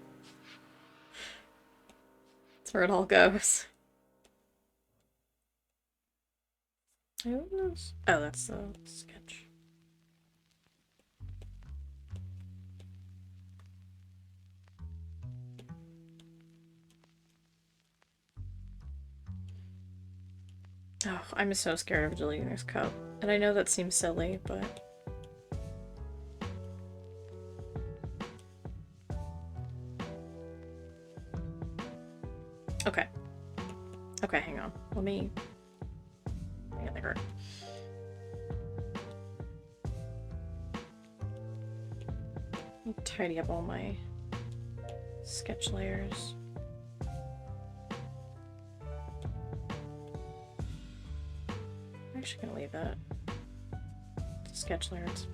where it all goes. Oh, that's the sketch. Oh, I'm so scared of deleting this cup. And I know that seems silly, but... Okay. Okay, hang on. Let me... Yeah, they hurt. I'll tidy up all my sketch layers. I'm actually gonna leave that. Sketch layer, it's fine.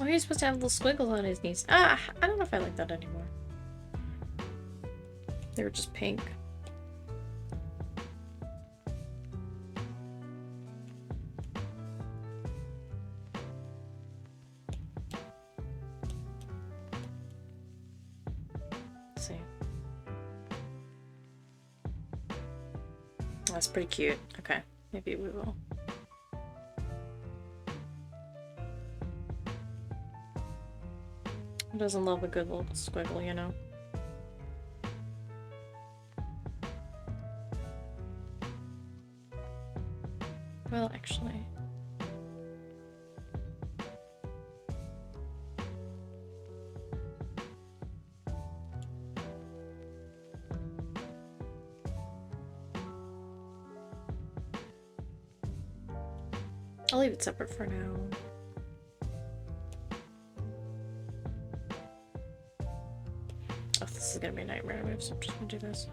Oh, he's supposed to have little squiggles on his knees. Ah, I don't know if I like that anymore. They were just pink. Let's see. That's pretty cute. Okay, maybe we will. Who doesn't love a good little squiggle, you know? Well, actually... I'll leave it separate for now. Oh, this is gonna be a nightmare to move, so I'm just gonna do this.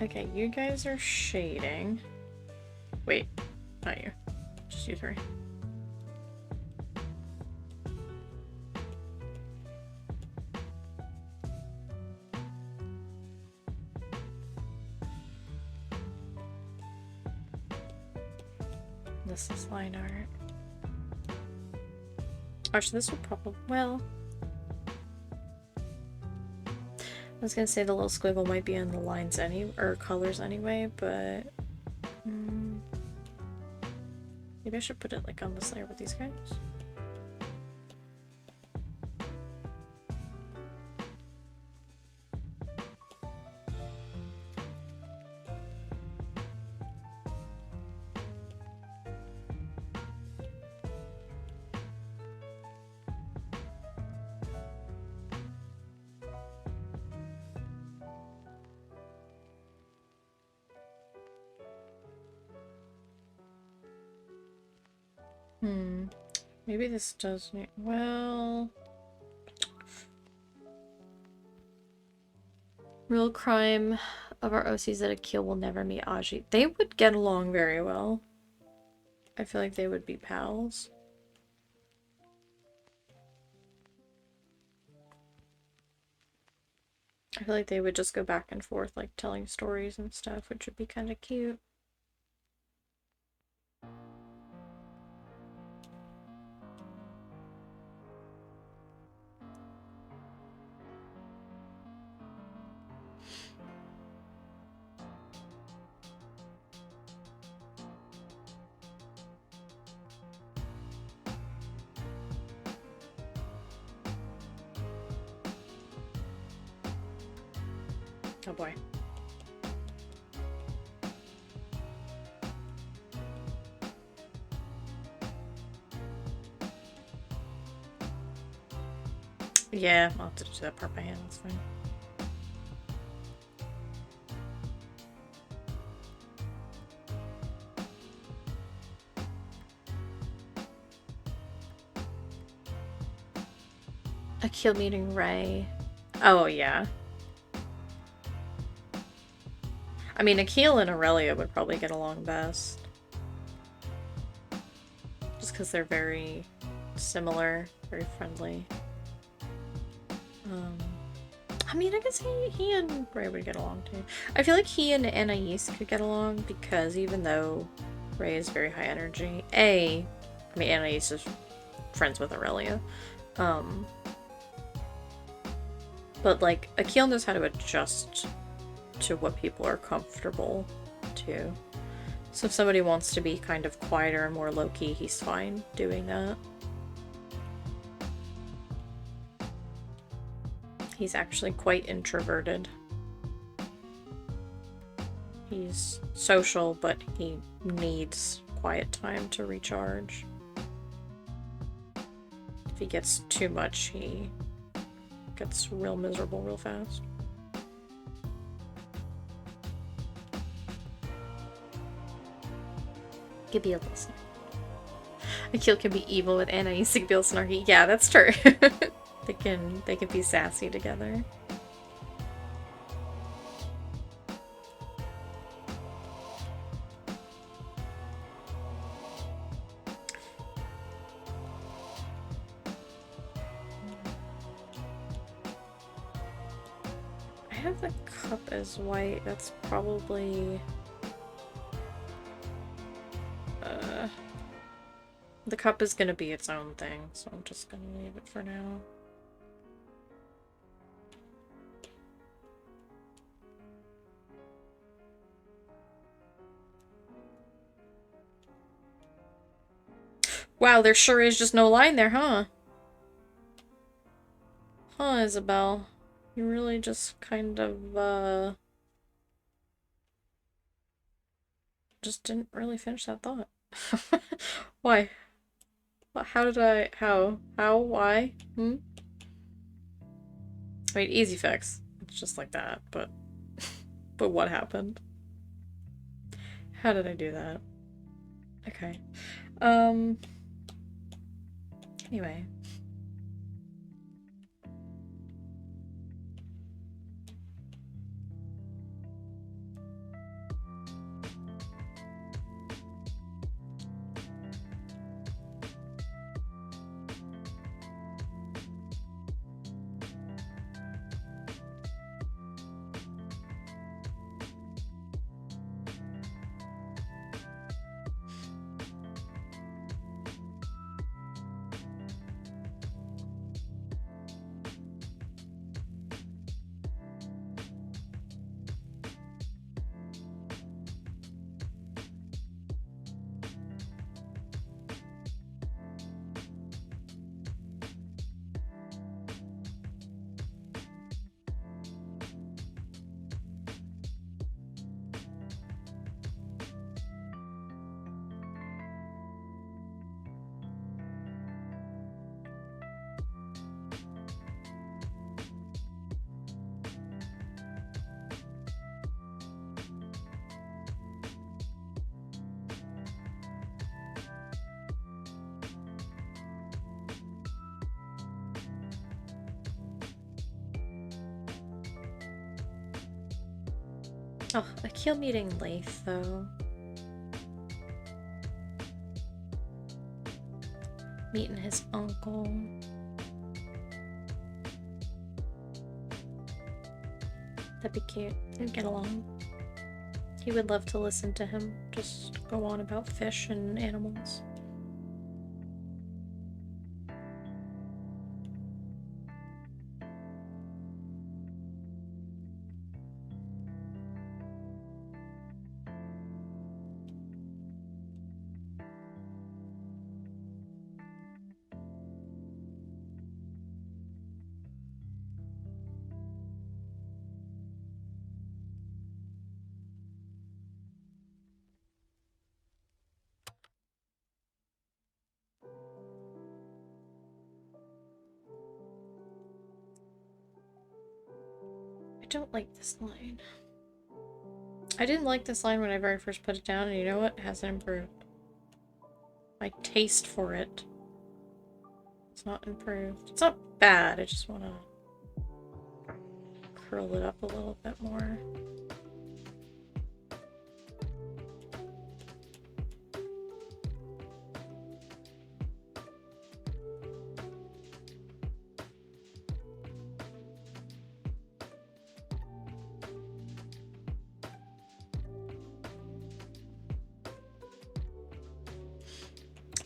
Okay, you guys are shading. Wait, not you. Just you three. This is line art. Actually, this would probably, well, I was gonna say the little squiggle might be in the lines or colors anyway, but maybe I should put it like on this layer with these guys. Maybe this does need, well... Real crime of our OCs that Akil will never meet Aji. They would get along very well. I feel like they would be pals. I feel like they would just go back and forth, like, telling stories and stuff, which would be kind of cute. Oh boy. Yeah, I'll have to do that part by hand, that's fine. Akil meeting Ray. Oh, yeah. I mean, Akil and Aurelia would probably get along best. Just because they're very similar, very friendly. I mean, I guess he and Ray would get along too. I feel like he and Anais could get along because even though Ray is very high energy, I mean, Anais is friends with Aurelia. But like, Akil knows how to adjust to what people are comfortable to. So if somebody wants to be kind of quieter and more low-key, he's fine doing that. He's actually quite introverted. He's social, but he needs quiet time to recharge. If he gets too much, he gets real miserable real fast. Could be a little snarky. Akil can be evil with Anais, he can be a little snarky. Yeah, that's true. They can be sassy together. I have the cup as white. That's probably the cup is gonna be its own thing, so I'm just gonna leave it for now. Wow, there sure is just no line there, huh? Huh, Isabel. You really just kind of, just didn't really finish that thought. Why? How did I... How? Why? I mean, easy fix. It's just like that, but... But what happened? How did I do that? Okay. Anyway. Oh, Akil meeting Leif, though. Meeting his uncle. That'd be cute. They'd get along. He would love to listen to him just go on about fish and animals. I don't like this line. I didn't like this line when I very first put it down, and you know what? It hasn't improved. My taste for it. It's not improved. It's not bad, I just want to curl it up a little bit more.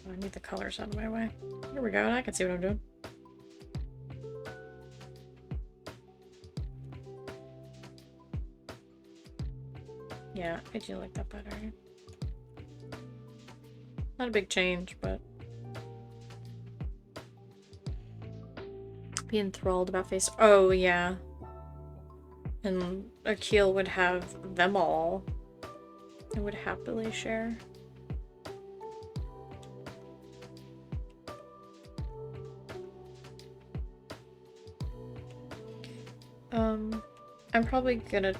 I need the colors out of my way. There we go, I can see what I'm doing. Yeah, I do like that better. Not a big change, but... Be enthralled about face. Oh, yeah. And Akil would have them all. I would happily share. I'm probably gonna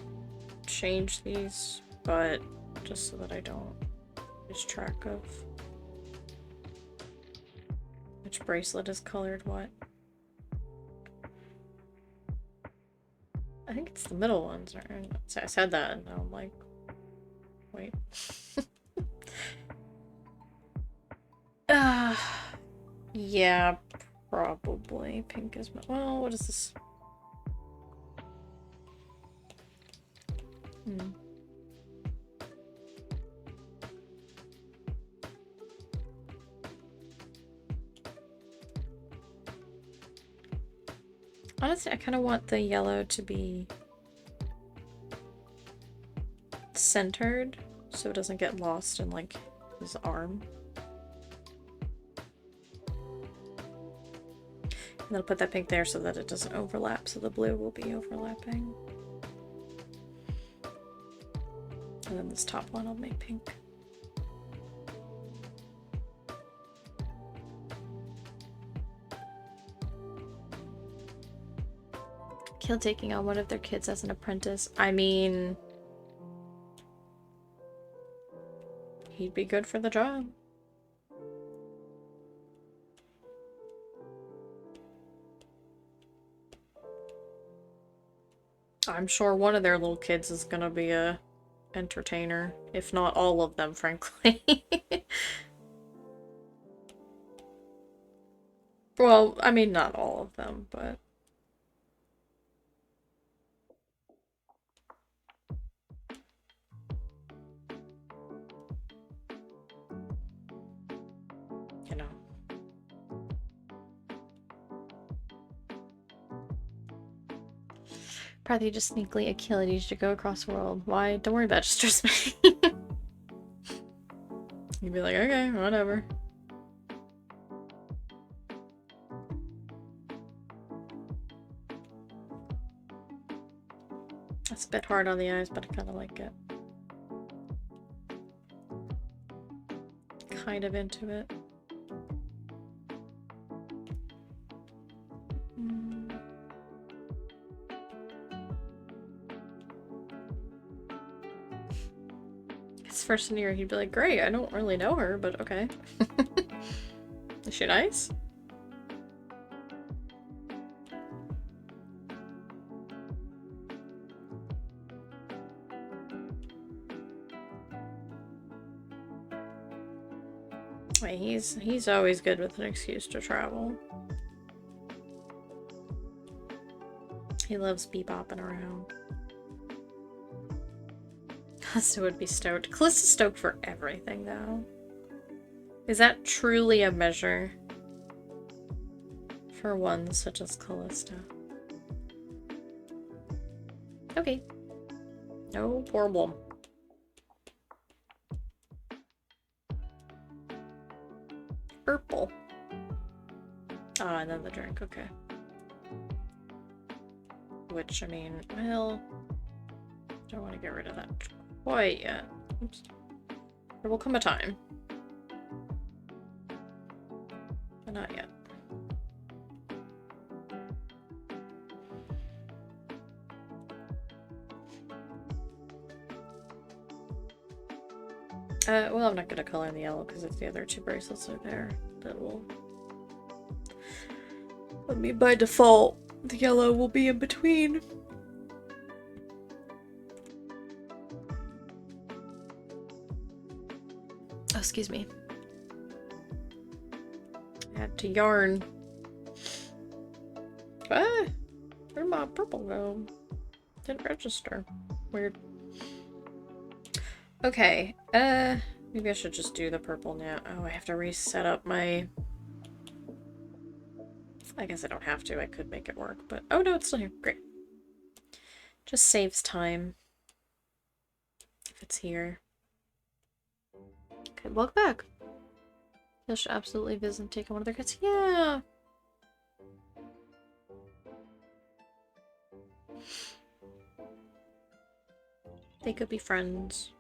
change these, but just so that I don't lose track of which bracelet is colored what. I think it's the middle ones. I said that and now I'm like, wait. Yeah, probably. Pink is... Well, what is this? Honestly, I kind of want the yellow to be centered so it doesn't get lost in, like, his arm. And I'll put that pink there so that it doesn't overlap, so the blue will be overlapping. And then this top one I'll make pink. Akil taking on one of their kids as an apprentice. I mean... he'd be good for the job. I'm sure one of their little kids is gonna be a entertainer, if not all of them, frankly. Well, I mean, not all of them, but... you know. Probably just sneakily Akil needs to go across the world. Why? Don't worry about it, just trust me. You'd be like, okay, whatever. That's a bit hard on the eyes, but I kind of like it. Kind of into it. His first year, he'd be like, great, I don't really know her, but okay. Is she nice? He's always good with an excuse to travel. He loves bebopping around. Callista would be stoked. Callista's stoked for everything, though. Is that truly a measure for one such as Callista? Okay. No problem. Purple. Oh, and then the drink, okay. Which, I mean, well, don't want to get rid of that quite yet. Oops. There will come a time. But not yet. Well, I'm not gonna color in the yellow because it's the other two bracelets are there that will... I mean, by default, the yellow will be in between. Oh, excuse me. I had to yarn. Ah! Where'd my purple go? Didn't register. Weird. Okay, maybe I should just do the purple now. Oh, I have to reset up my... I guess I don't have to. I could make it work, but... Oh, no, it's still here. Great. Just saves time. If it's here. Okay, welcome back. You should absolutely visit and take on one of their kids. Yeah! They could be friends.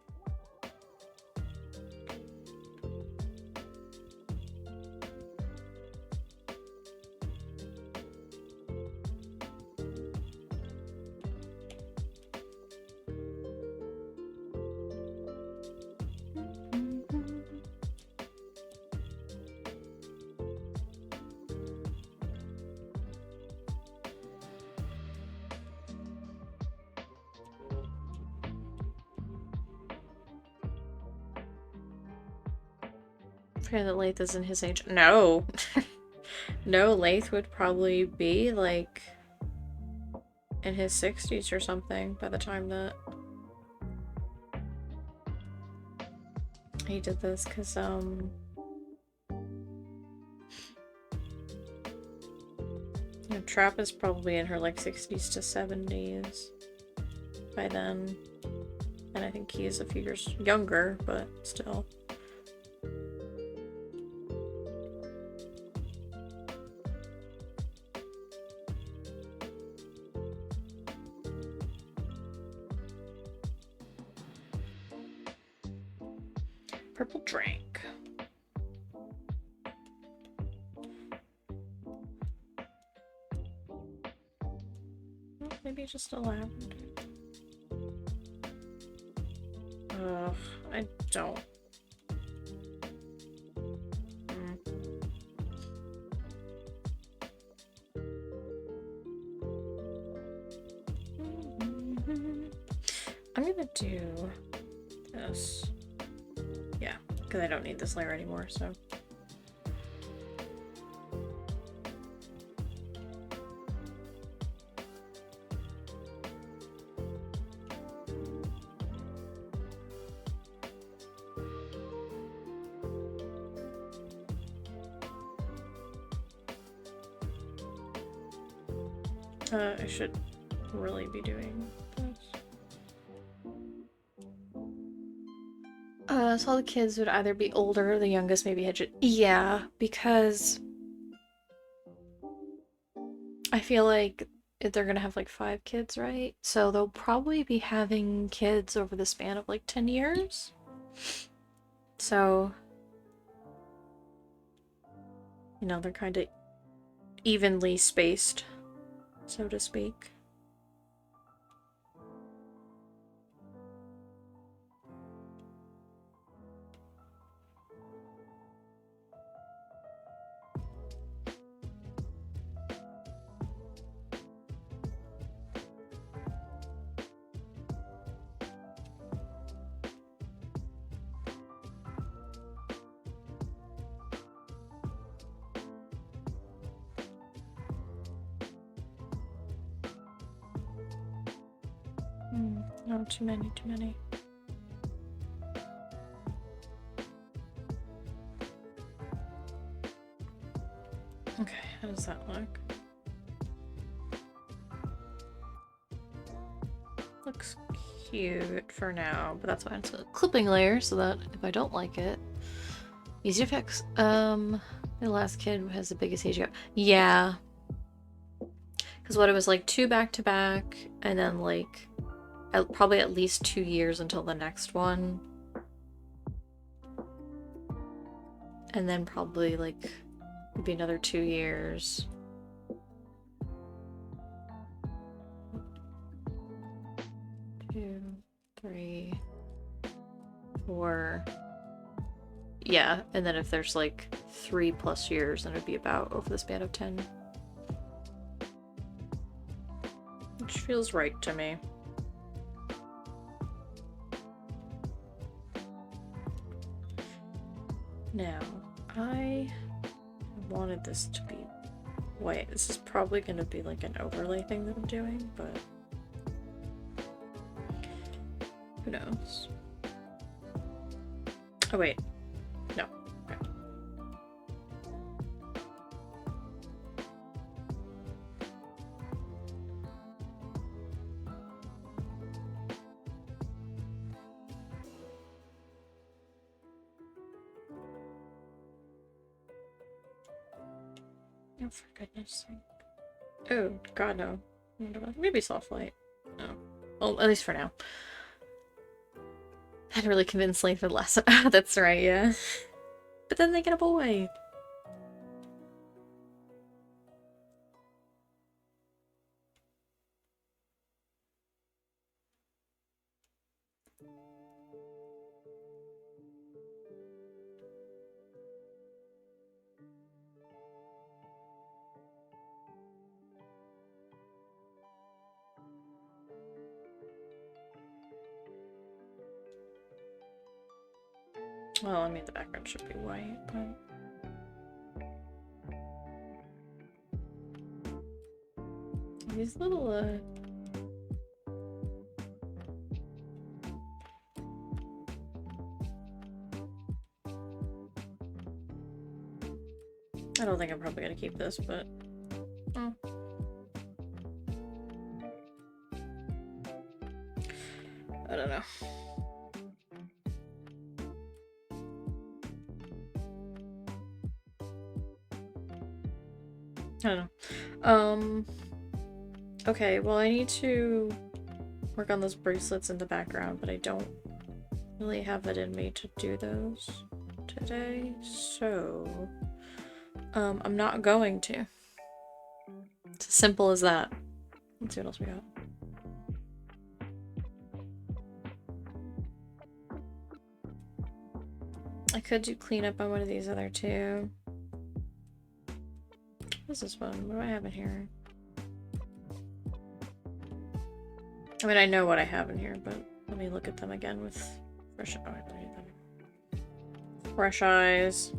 Okay, that Lath isn't his age. No. No, Lath would probably be like in his 60s or something by the time that he did this, because you know, Trap is probably in her like 60s to 70s by then. And I think he is a few years younger, but still. Purple drink. Well, maybe just a lavender. Ugh, I don't. I'm gonna do this. Yeah, because I don't need this layer anymore, so. I should really be doing this. So all the kids would either be older or the youngest maybe had yeah, because I feel like they're gonna have like 5 kids, right? So they'll probably be having kids over the span of like 10 years. So, you know, they're kind of evenly spaced, so to speak. Oh, too many, too many. Okay, how does that look? Looks cute for now, but that's why it's a clipping layer so that if I don't like it, easy to fix. The last kid has the biggest age gap. Yeah. Because what, it was like 2 back to back, and then like probably at least 2 years until the next one. And then probably like maybe another 2 years. Two, 3, 4. Yeah, and then if there's like 3+ years, then it'd be about over the span of 10. Which feels right to me. Now, I wanted this to be white. This is probably going to be like an overlay thing that I'm doing, but who knows? Oh wait, no. Okay. Oh, for goodness sake. Oh, God, no. Maybe soft light. No. Well, at least for now. I hadn't really convinced Lane for the last one. That's right, yeah. But then they get a boy. Well, I mean, the background should be white, but... These little, I don't think I'm probably gonna keep this, but... Oh. I don't know. I don't know. Okay, well, I need to work on those bracelets in the background, but I don't really have it in me to do those today, so I'm not going to. It's as simple as that. Let's see what else we got. I could do cleanup on one of these other two. What's this one? What do I have in here? I mean, I know what I have in here, but let me look at them again with fresh fresh eyes.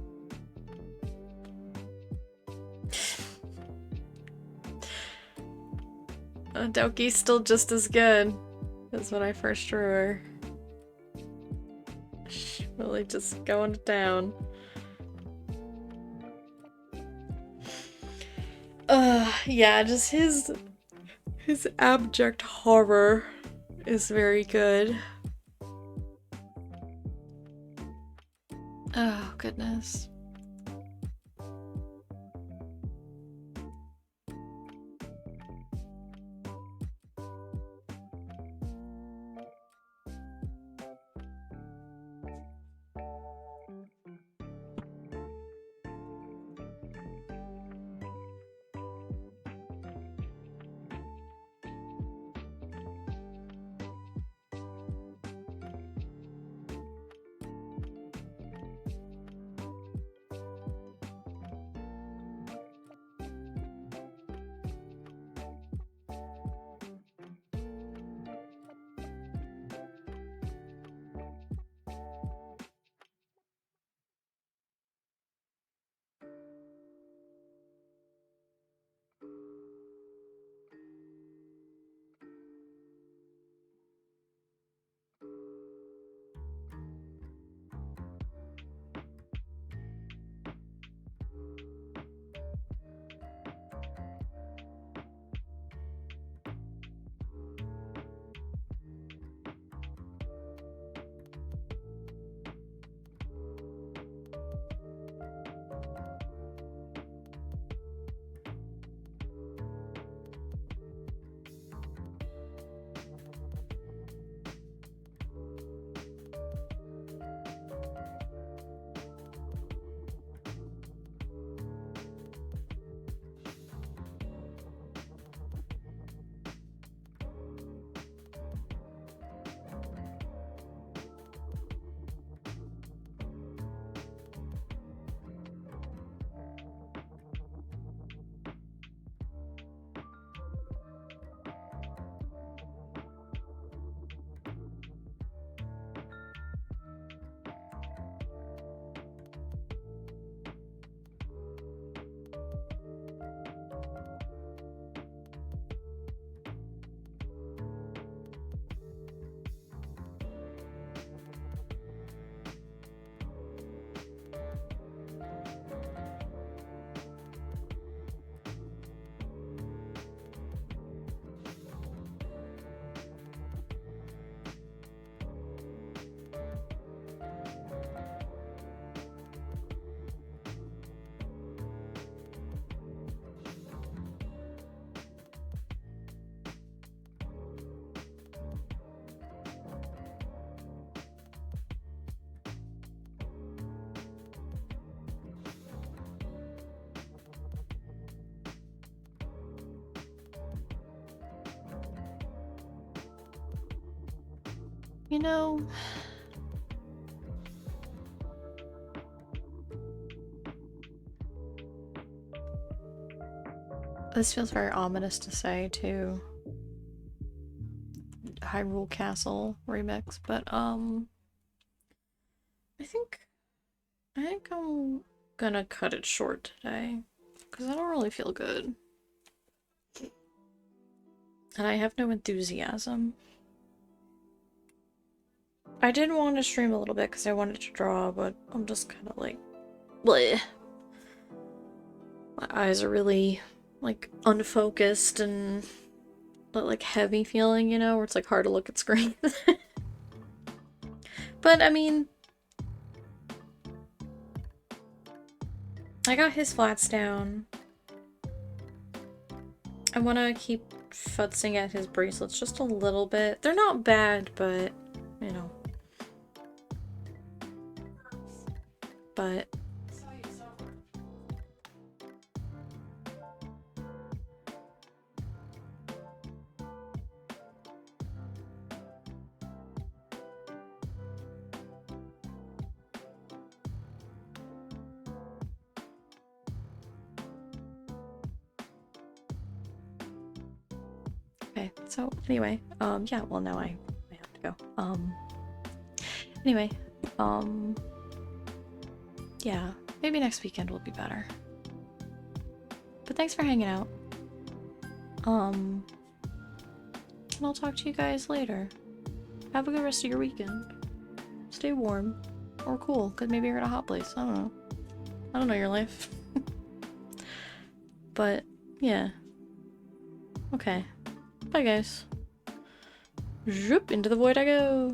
Doki's still just as good as when I first drew her. Really just going to town. Yeah, just his abject horror is very good. Oh, goodness. You know, this feels very ominous to say too. Hyrule Castle remix, but I think I'm gonna cut it short today because I don't really feel good. And I have no enthusiasm. I did want to stream a little bit because I wanted to draw, but I'm just kind of like, bleh. My eyes are really, like, unfocused and, like, heavy feeling, you know, where it's, like, hard to look at screens. But, I mean, I got his flats down. I want to keep futzing at his bracelets just a little bit. They're not bad, but, you know. But okay, so anyway, yeah, well now I have to go. Anyway, yeah, maybe next weekend will be better. But thanks for hanging out. And I'll talk to you guys later. Have a good rest of your weekend. Stay warm. Or cool, because maybe you're in a hot place. I don't know. I don't know your life. But, yeah. Okay. Bye, guys. Zoop, into the void I go.